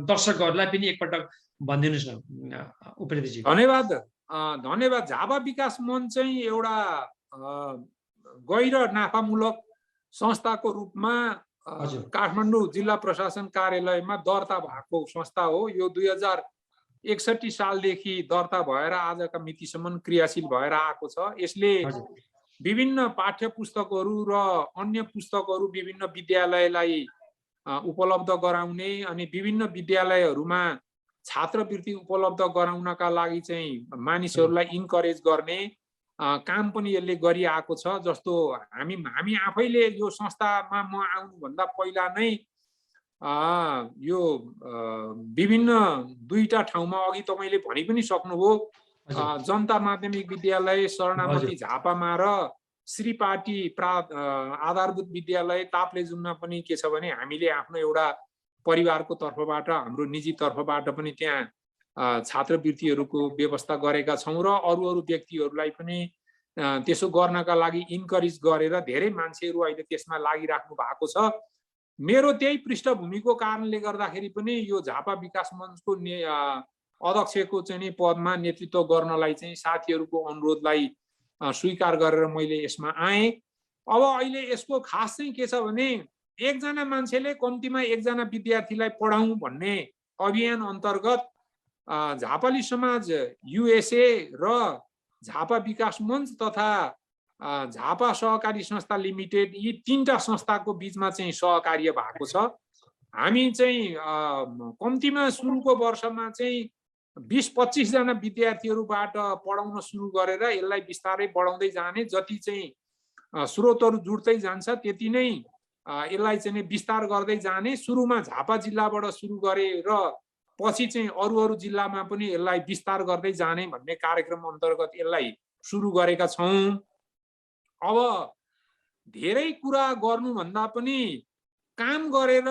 दर्शकहरूलाई पनि एकपटक भनिदिनुहोस् न उप्रेतीजी। धन्यवाद। झापा विकास मञ्च चाहिँ एउटा गैर नाफामूलक संस्थाको रूपमा काठमाडौँ जिल्ला प्रशासन कार्यालयमा दर्ता भएको संस्था हो। यो 61 सालदेखि दर्ता भएर आजका मितिसम्म क्रियाशील भएर आएको छ। यसले विभिन्न पाठ्य पुस्तकहरू र अन्य पुस्तकहरू विभिन्न विद्यालयलाई उपलब्ध गराउने अनि विभिन्न विद्यालयहरूमा छात्रवृत्ति उपलब्ध गराउनका लागि चाहिँ मानिसहरूलाई इन्करेज गर्ने काम पनि यसले गरिआएको छ। जस्तो हामी आफैले यो संस्थामा म आउनुभन्दा पहिला नै यो विभिन्न दुईटा ठाउँमा अघि तपाईँले भनि पनि सक्नुभयो, जनता माध्यमिक विद्यालय शरणामती झापामा र श्रीपाटी आधारभूत विद्यालय ताप्लेजुङमा पनि के छ भने हामीले आफ्नो एउटा परिवारको तर्फबाट हाम्रो निजी तर्फबाट पनि त्यहाँ छात्रवृत्तिहरूको व्यवस्था गरेका छौँ र अरू व्यक्तिहरूलाई पनि त्यसो गर्नका लागि इन्करेज गरेर धेरै मान्छेहरू अहिले त्यसमा लागिराख्नु भएको छ। मेरो त्यही पृष्ठभूमिको कारणले गर्दाखेरि पनि यो झापा विकास मञ्चको अध्यक्षको चाहिँ पदमा नेतृत्व गर्नलाई चाहिँ साथीहरूको अनुरोधलाई स्वीकार गरेर मैले यसमा आएँ। अब अहिले यसको खास चाहिँ के छ भने एकजना मान्छेले कम्तीमा एकजना विद्यार्थीलाई पढाउँ भन्ने अभियान अन्तर्गत झापाली समाज युएसए र झापा विकास मञ्च तथा झापा सहकारी संस्था लिमिटेड यी तीनटा संस्थाको बीचमा चाहिँ सहकार्य भएको छ। हामी चाहिँ कम्तीमा सुरुको वर्षमा चाहिँ 20-25 जना विद्यार्थीहरूबाट पढाउन सुरु गरेर यसलाई बिस्तारै बढाउँदै जाने, जति चाहिँ स्रोतहरू जुट्दै जान्छ त्यति नै यसलाई चाहिँ विस्तार गर्दै जाने। सुरुमा झापा जिल्लाबाट सुरु गरे र पछि चाहिँ अरू जिल्लामा पनि यसलाई विस्तार गर्दै जाने भन्ने कार्यक्रम अन्तर्गत यसलाई सुरु गरेका छौँ। अब धेरै कुरा गर्नुभन्दा पनि काम गरेर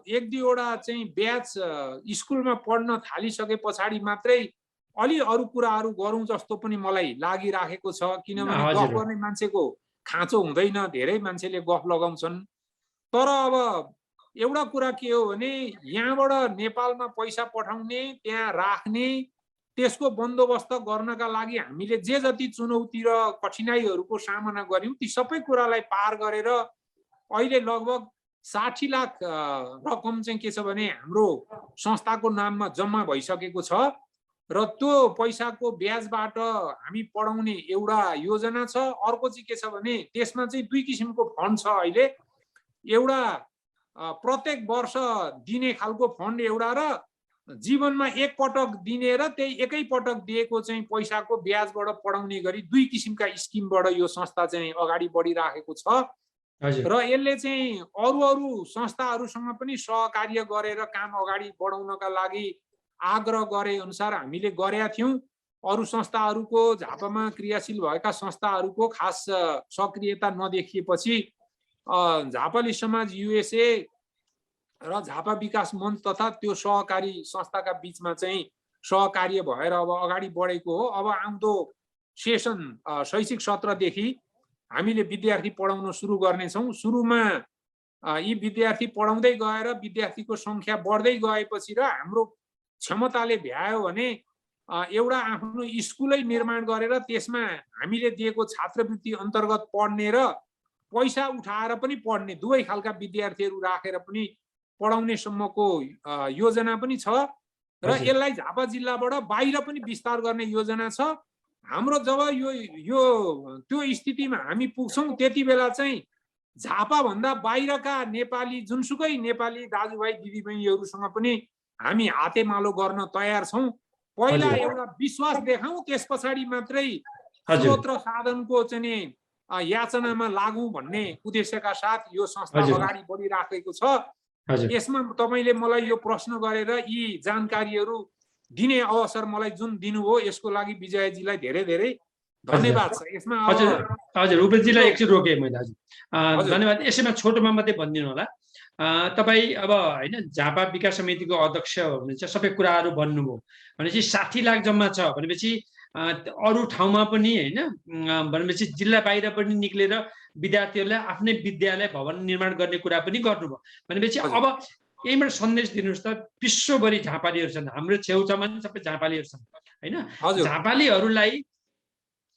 एक दुईवटा चाहिँ ब्याच स्कुलमा पढ्न थालिसके पछाडि मात्रै अलि अरू कुराहरू गरौँ जस्तो पनि मलाई लागिराखेको छ। किनभने गफ गर्ने मान्छेको खाँचो हुँदैन, धेरै मान्छेले गफ लगाउँछन्। तर अब एउटा कुरा के हो भने यहाँबाट नेपालमा पैसा पठाउने, त्यहाँ राख्ने, त्यसको बन्दोबस्त गर्नका लागि हामीले जे जति चुनौती र कठिनाइहरूको सामना गर्यौं ती सबै कुरालाई पार गरेर अहिले लगभग 60 लाख रकम चाहिँ के छ भने हाम्रो संस्थाको नाममा जम्मा भइसकेको छ र त्यो पैसाको ब्याजबाट हामी पढाउने एउटा योजना छ। अर्को चाहिँ के छ भने त्यसमा चाहिँ दुई किसिमको फन्ड छ अहिले। एउटा प्रत्येक वर्ष दिने खालको फन्ड एउटा र जीवनमा एक पटक दिने र त्यही एकै पटक दिएको चाहिँ पैसाको ब्याजबाट पढाउने गरी दुई किसिमका स्किमबाट यो संस्था चाहिँ अगाडि बढिराखेको छ। र यसले चाहिँ अरू संस्थाहरूसँग पनि सहकार्य गरेर काम अगाडि बढाउनका लागि आग्रह गरे अनुसार हामीले गरेका थियौं। अरू संस्थाहरूको झापामा क्रियाशील भएका संस्थाहरूको खास सक्रियता नदेखिएपछि झापाली समाज युएसए र झापा विकास मञ्च तथा त्यो सहकारी संस्थाका बीचमा चाहिँ सहकार्य भएर अब अगाडि बढेको हो। अब आउँदो सेसन शैक्षिक सत्रदेखि हामीले विद्यार्थी पढाउन सुरु गर्नेछौँ। सुरुमा यी विद्यार्थी पढाउँदै गएर विद्यार्थीको संख्या बढ्दै गएपछि र हाम्रो क्षमताले भ्यायो भने एउटा आफ्नो स्कुलै निर्माण गरेर त्यसमा हामीले दिएको छात्रवृत्ति अन्तर्गत पढ्ने र पैसा उठाएर पनि पढ्ने दुवै खालका विद्यार्थीहरू राखेर पनि पढाउने सम्मको योजना पनि छ र यसलाई झापा जिल्लाबाट बाहिर पनि विस्तार गर्ने योजना छ। हाम्रो जब यो त्यो स्थितिमा हामी पुग्छौं त्यति बेला चाहिँ झापा भन्दा बाहिरका नेपाली जुनसुकै नेपाली दाजुभाइ दिदीबहिनीहरूसँग पनि हामी हातेमालो गर्न तयार छौं। पहिला एउटा विश्वास देखाउँ, त्यस पछाडि मात्रै स्रोत र साधनको चाहिँ याचनामा लागौं भन्ने उद्देश्यका साथ यो संस्था अगाडि बढिराखेको छ। यसमा तपाईले मलाई यो प्रश्न गरेर यी जानकारीहरू दिने अवसर मलाई जुन दिनुभयो यसको लागि विजयजीलाई धेरै धेरै धन्यवाद छ। यसमा हजुर उपेन्द्रजीलाई एकछिन रोके मैले। हजुर धन्यवाद। यसैमा छोटोमा मात्रै भनिदिनु होला। तपाईँ अब हैन झापा विकास समितिको अध्यक्ष हुनुहुन्छ, सबै कुराहरू भन्नुभयो भनेपछि 60 लाख जम्मा छ भनेपछि अरू ठाउँमा पनि हैन भनेपछि जिल्ला बाहिर पनि निक्लेर विद्यार्थीहरूलाई आफ्नै विद्यालय भवन निर्माण गर्ने कुरा पनि गर्नुभयो भनेपछि अब यहीँबाट सन्देश दिनुहोस् त। विश्वभरि झापालीहरू छन्, हाम्रो छेउछाउमा पनि सबै झापालीहरू छन् हैन। झापालीहरूलाई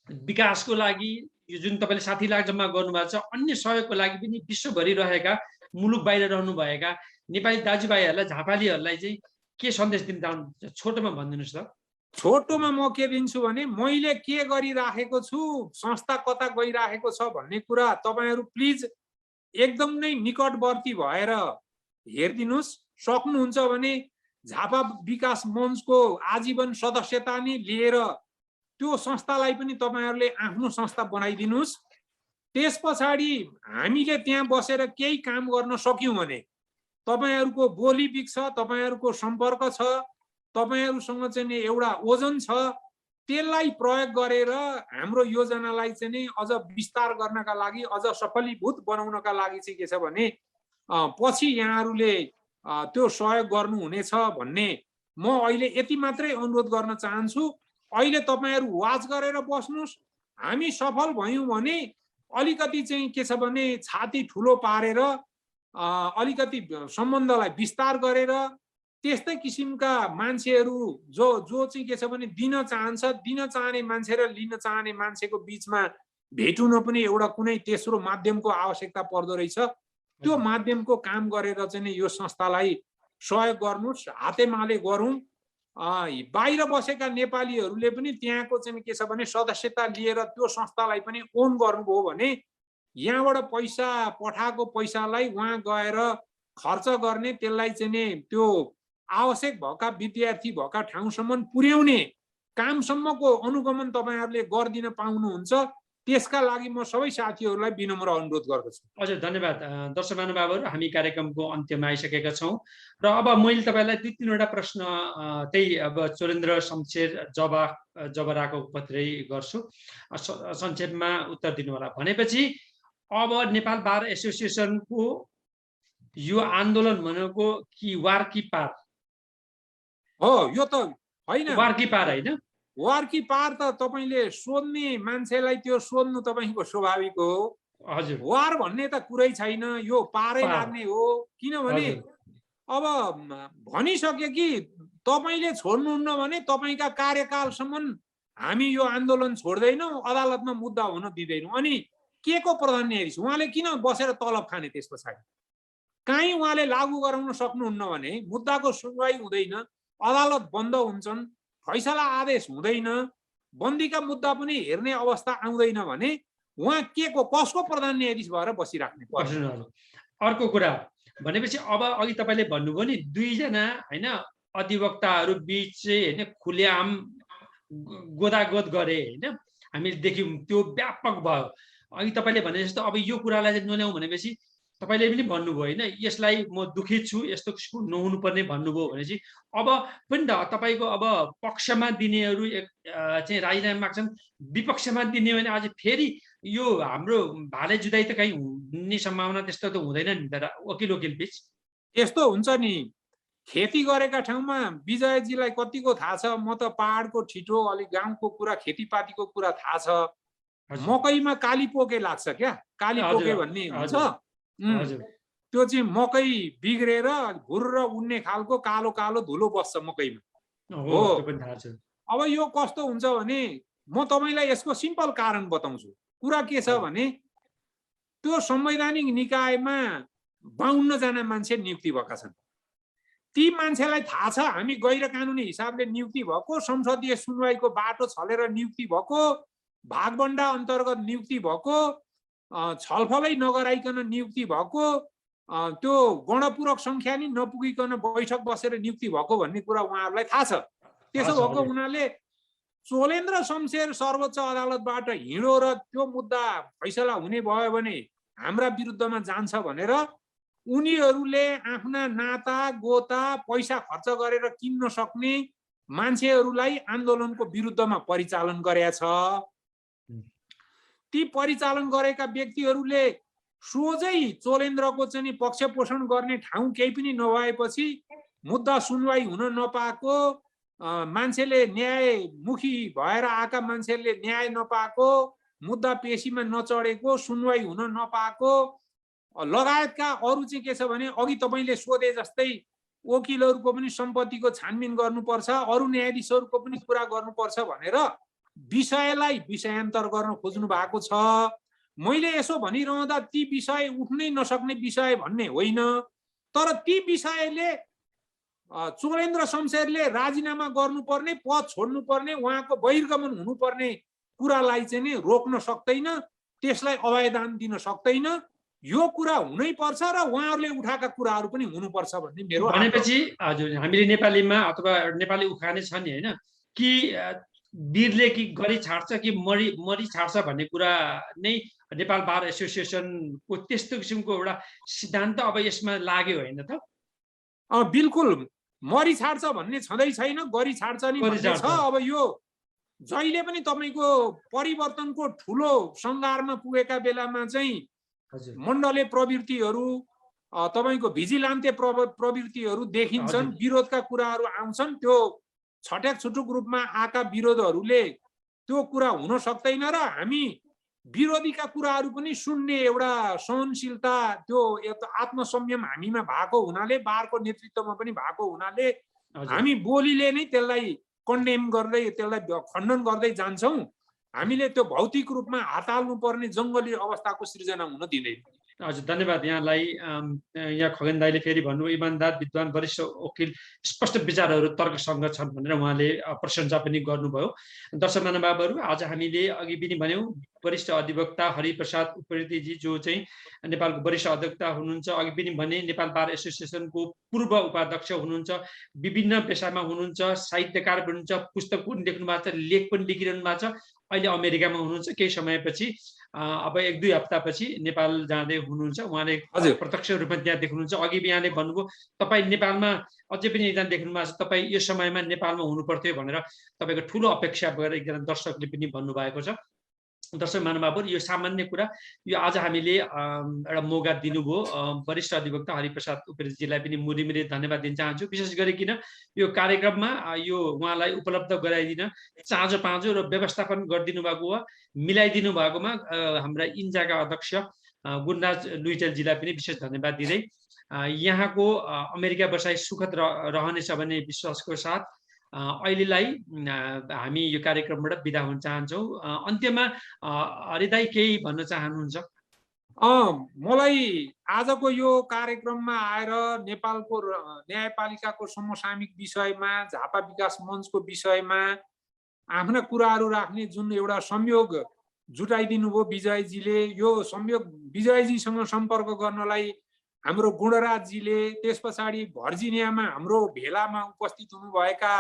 विकासको लागि यो जुन तपाईले 60 लाख जम्मा गर्नुभएको छ, अन्य सहयोगको लागि पनि विश्वभरि रहेका मुलुक बाहिर रहनुभएका नेपाली दाजुभाइहरूलाई झापालीहरूलाई चाहिँ के सन्देश दिन चाहनुहुन्छ छोटोमा भनिदिनुहोस् त। छोटोमा म के दिन्छु भने मैले के गरिराखेको छु, संस्था कता गइराखेको छ भन्ने कुरा तपाईहरु प्लिज एकदम नै निकटवर्ती भएर हेरिदिनुस्। सक्नुहुन्छ भने झापा विकास मञ्चको आजीवन सदस्यता नि लिएर त्यो संस्थालाई पनि तपाईहरुले आफ्नो संस्था बनाइदिनुस्। त्यसपछि हामीले त्यहाँ बसेर केही काम गर्न सक्यौं भने तपाईहरुको बोली बिग्छ, तपाईहरुको सम्पर्क छ, तपाईहरुसँग चाहिँ नि एउटा ओजन छ, त्यसलाई प्रयोग गरेर हाम्रो योजनालाई चाहिँ नि अझ विस्तार गर्नका लागि, अझ सफलीभूत बनाउनका लागि चाहिँ के छ भने पछि यहाँहरुले त्यो सहयोग गर्नुहुनेछ भन्ने म अहिले यति मात्रै अनुरोध गर्न चाहन्छु। अहिले तपाईहरु वाच गरेर बस्नुस्। हामी सफल भयौं भने अलिकति चाहिँ के छ भने छाती ठुलो पारेर अलिकति सम्बन्धलाई विस्तार गरेर त्यस्तै किसिमका मान्छेहरु जो चाहिँ के छ भने दिन चाहने मान्छे र लिन चाहने मान्छेको बीचमा भेट हुन पनि एउटा कुनै तेस्रो माध्यमको आवश्यकता पर्दो रहेछ। त्यो माध्यमको काम गरेर चाहिँ यो संस्थालाई सहयोग गर्नुस्, हातेमाले गरौं। बाहिर बसेका नेपालीहरूले पनि त्यहाँको चाहिँ के छ भने सदस्यता लिएर त्यो संस्थालाई पनि ओन गर्नुभयो भने यहाँबाट पैसा पठाएको पैसालाई वहाँ गएर खर्च गर्ने, त्यसलाई चाहिँ त्यो आवश्यक भएका विद्यार्थी भएका ठाउँसम्म पुर्याउने कामसम्मको अनुगमन तपाईहरुले गर्दिन पाउनुहुन्छ। त्यसका लागि म सबै साथीहरूलाई विनम्र अनुरोध गर्दछु। हजुर धन्यवाद। दर्शक महानुभावहरु, हामी कार्यक्रमको अन्त्यमा आइसकेका छौं र अब मैले तपाईलाई 2-3 वटा प्रश्न त्यही अब चोरेन्द्र शमशेर जबराको पत्रै गर्छु। संक्षेपमा उत्तर दिनु होला। भनेपछि अब नेपाल बार एसोसिएसनको यो आन्दोलन भनेको कि वार की पार हो? यो त हैन, वार की पार हैन। वार की पार त तपाईले सोध्ने मान्छेलाई त्यो सोध्नु तपाईको स्वाभाविक हो। हजुर, वार भन्ने त कुरै छैन, यो पारै लाग्ने हो। किनभने अब भनिसके कि तपाईले छोड्नुहुन्न भने तपाईका कार्यकालसम्म हामी यो आन्दोलन छोड्दैनौं, अदालतमा मुद्दा हुन दिदैनौं। अनि के को प्रधान न्यायाधीश उहाँले किन बसेर तलब खाने? त्यसपछि काहीँ उहाँले लागू गराउन सक्नुहुन्न भने मुद्दाको सुनवाई हुँदैन, अदालत बन्द हुन्छन्, फैसला आदेश हुँदैन, बन्दीका मुद्दा पनि हेर्ने अवस्था आउँदैन भने उहाँ के को कसको प्रधान न्यायाधीश भएर बसिराख्ने? अर्को कुरा भनेपछि अब अघि तपाईले भन्नुभयो नि 2 जना हैन अधिवक्ताहरू बीच हैन खुलेआम गोदागोद गरे हैन, हामीले देख्यौं, त्यो व्यापक भयो। अघि तपाईले भने जस्तो अब यो कुरालाई चाहिँ नल्याउँ भनेपछि तपाईले पनि भन्नुभयो हैन, यसलाई म दुखित छु, यस्तो नहुनु पर्ने भन्नुभयो भनेपछि अब पनि त तपाईको अब पक्षमा दिनेहरू चाहिँ राजीनामा माग्छन्, विपक्षमा दिने भने अझै फेरि यो हाम्रो भाले जुदाई त कहीं हुने सम्भावना त्यस्तो त हुँदैन नि त वकिल बीच? यस्तो हुन्छ नि, खेती गरेका ठाउँमा विजयजीलाई कतिको थाहा छ? म त पहाडको ठिटो अलि गाउँको कुरा, खेतीपातीको कुरा थाहा छ। मकैमा काली पोके लाग्छ क्या, काली पोके भन्ने हुन्छ। त्यो चाहिँ मकै बिग्रेर घुर्र उड्ने खालको कालो कालो धुलो बस्छ मकैमा। हो, अब यो कस्तो हुन्छ भने म तपाईलाई यसको सिम्पल कारण बताउँछु। कुरा के छ भने त्यो संवैधानिक निकायमा 52 जना मान्छे नियुक्ति भएका छन्। ती मान्छेलाई थाहा छ हामी गैर कानुनी हिसाबले नियुक्ति भएको, संसदीय सुनवाईको बाटो छलेर नियुक्ति भएको, भागबण्डा अन्तर्गत नियुक्ति भएको, छलफलै नगराइकन नियुक्ति भएको, त्यो गणपूरक संख्या नि नपुगिकन बैठक बसेर नियुक्ति भएको भन्ने कुरा उहाँहरूलाई थाहा छ। त्यसो भएको हुनाले चोलेन्द्र शमशेर सर्वोच्च अदालतबाट हिँडो र त्यो मुद्दा फैसला हुने भयो भने हाम्रा विरुद्धमा जान्छ भनेर उनीहरूले आफ्ना नाता गोता पैसा खर्च गरेर किन्न सक्ने मान्छेहरूलाई आन्दोलनको विरुद्धमा परिचालन गरेका छ। ती परिचालन गरेका व्यक्तिहरूले सोझै चोलेन्द्रको चाहिँ पक्ष पोषण गर्ने ठाउँ केही पनि नभएपछि मुद्दा सुनवाई हुन नपाएको, मान्छेले न्यायमुखी भएर आएका मान्छेले न्याय नपाएको, मुद्दा पेशीमा नचढेको, सुनवाई हुन नपाएको लगायतका अरू चाहिँ के छ भने अघि तपाईले सोधे जस्तै वकिलहरूको पनि सम्पत्तिको छानबिन गर्नुपर्छ, अरू न्यायाधीशहरूको पनि कुरा गर्नुपर्छ भनेर विषयलाई विषयान्तर गर्न खोज्नु भएको छ। मैले यसो भनिरहँदा ती विषय उठ्नै नसक्ने विषय भन्ने होइन, तर ती विषयले चोलेन्द्र शमशेरले राजीनामा गर्नुपर्ने, पद छोड्नुपर्ने, उहाँको बहिर्गमन हुनुपर्ने कुरालाई चाहिँ नि रोक्न सक्दैन, त्यसलाई अभयदान दिन सक्दैन। यो कुरा हुनै पर्छ र उहाँहरूले उठाएका कुराहरू पनि हुनुपर्छ भन्ने मेरो भनेपछि हजुर हामीले नेपालीमा अथवा नेपाली उखानै छ नि होइन कि वीरले कि गरी छाड्छ कि मरी छाड्छ भन्ने कुरा नै नेपाल बार एसोसिएसनको त्यस्तो किसिमको एउटा सिद्धान्त अब यसमा लाग्यो होइन त? बिल्कुल मरी छाड्छ भन्ने छँदै छैन, गरी छाड्छ नि भन्ने छ। अब यो जहिले पनि तपाईँको परिवर्तनको ठुलो सङ्घारमा पुगेका बेलामा चाहिँ मण्डले प्रवृत्तिहरू, तपाईँको भिजिलान्ते प्रवृत्तिहरू देखिन्छन्, विरोधका कुराहरू आउँछन्। त्यो छट्याक छुटुक रूपमा आएका विरोधहरूले त्यो कुरा हुन सक्दैन र हामी विरोधीका कुराहरू पनि सुन्ने एउटा सहनशीलता, त्यो आत्मसंयम हामीमा भएको हुनाले, बारको नेतृत्वमा पनि भएको हुनाले हामी बोलीले नै त्यसलाई कन्डेम गर्दै, त्यसलाई खण्डन गर्दै जान्छौँ। हामीले त्यो भौतिक रूपमा हात हाल्नु पर्ने जङ्गली अवस्थाको सृजना हुन दिँदैन। हजुर धन्यवाद यहाँलाई। यहाँ खगेन दाइले फेरि भन्नु इमान्दार विद्वान वरिष्ठ वकिल स्पष्ट विचारहरू तर्कसङ्गत छन् भनेर उहाँले प्रशंसा पनि गर्नुभयो। दर्शक महानुभावहरू, आज हामीले अघि पनि भन्यौँ वरिष्ठ अधिवक्ता हरिप्रसाद उप्रेतीजी जो चाहिँ नेपालको वरिष्ठ अधिवक्ता हुनुहुन्छ, अघि पनि भने नेपाल बार एसोसिएसनको पूर्व उपाध्यक्ष हुनुहुन्छ, विभिन्न पेसामा हुनुहुन्छ, साहित्यकार पनि हुनुहुन्छ, पुस्तक पनि लेख्नु भएको छ, लेख पनि लेखिरहनु भएको छ, अहिले अमेरिकामा हुनुहुन्छ, केही समयपछि अब 1-2 हप्तापछि नेपाल जाँदै हुनुहुन्छ। उहाँले प्रत्यक्ष रूपमा त्यहाँ देख्नुहुन्छ। अघि यहाँले भन्नुभयो तपाईँ नेपालमा अझै पनि एकजना देख्नु भएको छ, तपाईँ यो समयमा नेपालमा हुनुपर्थ्यो भनेर तपाईँको ठुलो अपेक्षा भएर एकजना दर्शकले पनि भन्नुभएको छ। दर्शक महानुभावहरू, यो सामान्य कुरा, यो आज हामीले एउटा मौका दिनुभयो वरिष्ठ अधिवक्ता हरिप्रसाद उप्रेतीजीलाई पनि मुरीमुरी धन्यवाद दिन चाहन्छु। विशेष गरिकन यो कार्यक्रममा यो उहाँलाई उपलब्ध गराइदिन चाँजो पाँजो र व्यवस्थापन गरिदिनु भएको वा मिलाइदिनु भएकोमा हाम्रा इन्जाका अध्यक्ष गुणराज लुइटेलजीलाई पनि विशेष धन्यवाद दिँदै यहाँको अमेरिका बसाइ सुखद रहनेछ भन्ने विश्वासको साथ अहिलेलाई हामी यो कार्यक्रमबाट बिदा हुन चाहन्छौँ। अन्त्यमा हरिदाई केही भन्न चाहनुहुन्छ? मलाई आजको यो कार्यक्रममा आएर नेपालको न्यायपालिकाको समसामयिक विषयमा, झापा विकास मञ्चको विषयमा आफ्ना कुराहरू राख्ने जुन एउटा संयोग जुटाइदिनु भयो विजयजीले, यो संयोग विजयजीसँग सम्पर्क गर्नलाई हाम्रो गुणराजजीले, त्यस पछाडि भर्जिनियामा हाम्रो भेलामा उपस्थित हुनुभएका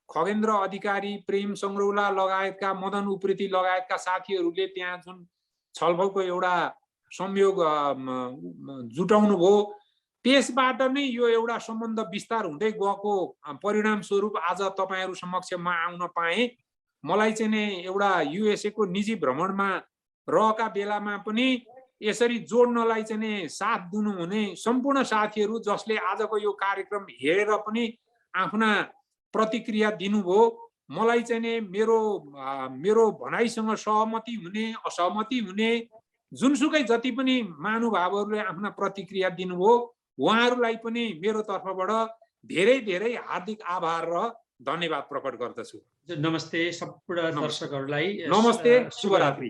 खगेन्द्र अधिकारी, प्रेम सङ्ग्रौला लगायतका, मदन उप्रेती लगायतका साथीहरूले त्यहाँ जुन छलफलको एउटा संयोग जुटाउनु भयो, त्यसबाट नै यो एउटा सम्बन्ध विस्तार हुँदै गएको परिणाम स्वरूप आज तपाईहरू समक्ष म आउन पाएँ। मलाई चाहिँ नि एउटा युएसए को निजी भ्रमणमा रहेका बेलामा पनि यसरी जोड्नलाई चाहिँ नि साथ दिनुहुने सम्पूर्ण साथीहरू जसले आजको यो कार्यक्रम हेरेर पनि आफ्ना प्रतिक्रिया दिनुभयो, मलाई चाहिँ नि मेरो भनाइसँग सहमति हुने असहमति हुने जुनसुकै जति पनि महानुभावहरूले आफ्ना प्रतिक्रिया दिनुभयो, उहाँहरूलाई पनि मेरो तर्फबाट धेरै धेरै हार्दिक आभार र धन्यवाद प्रकट गर्दछु। नमस्ते सम्पूर्ण दर्शकहरूलाई। नमस्ते, शुभरात्रि।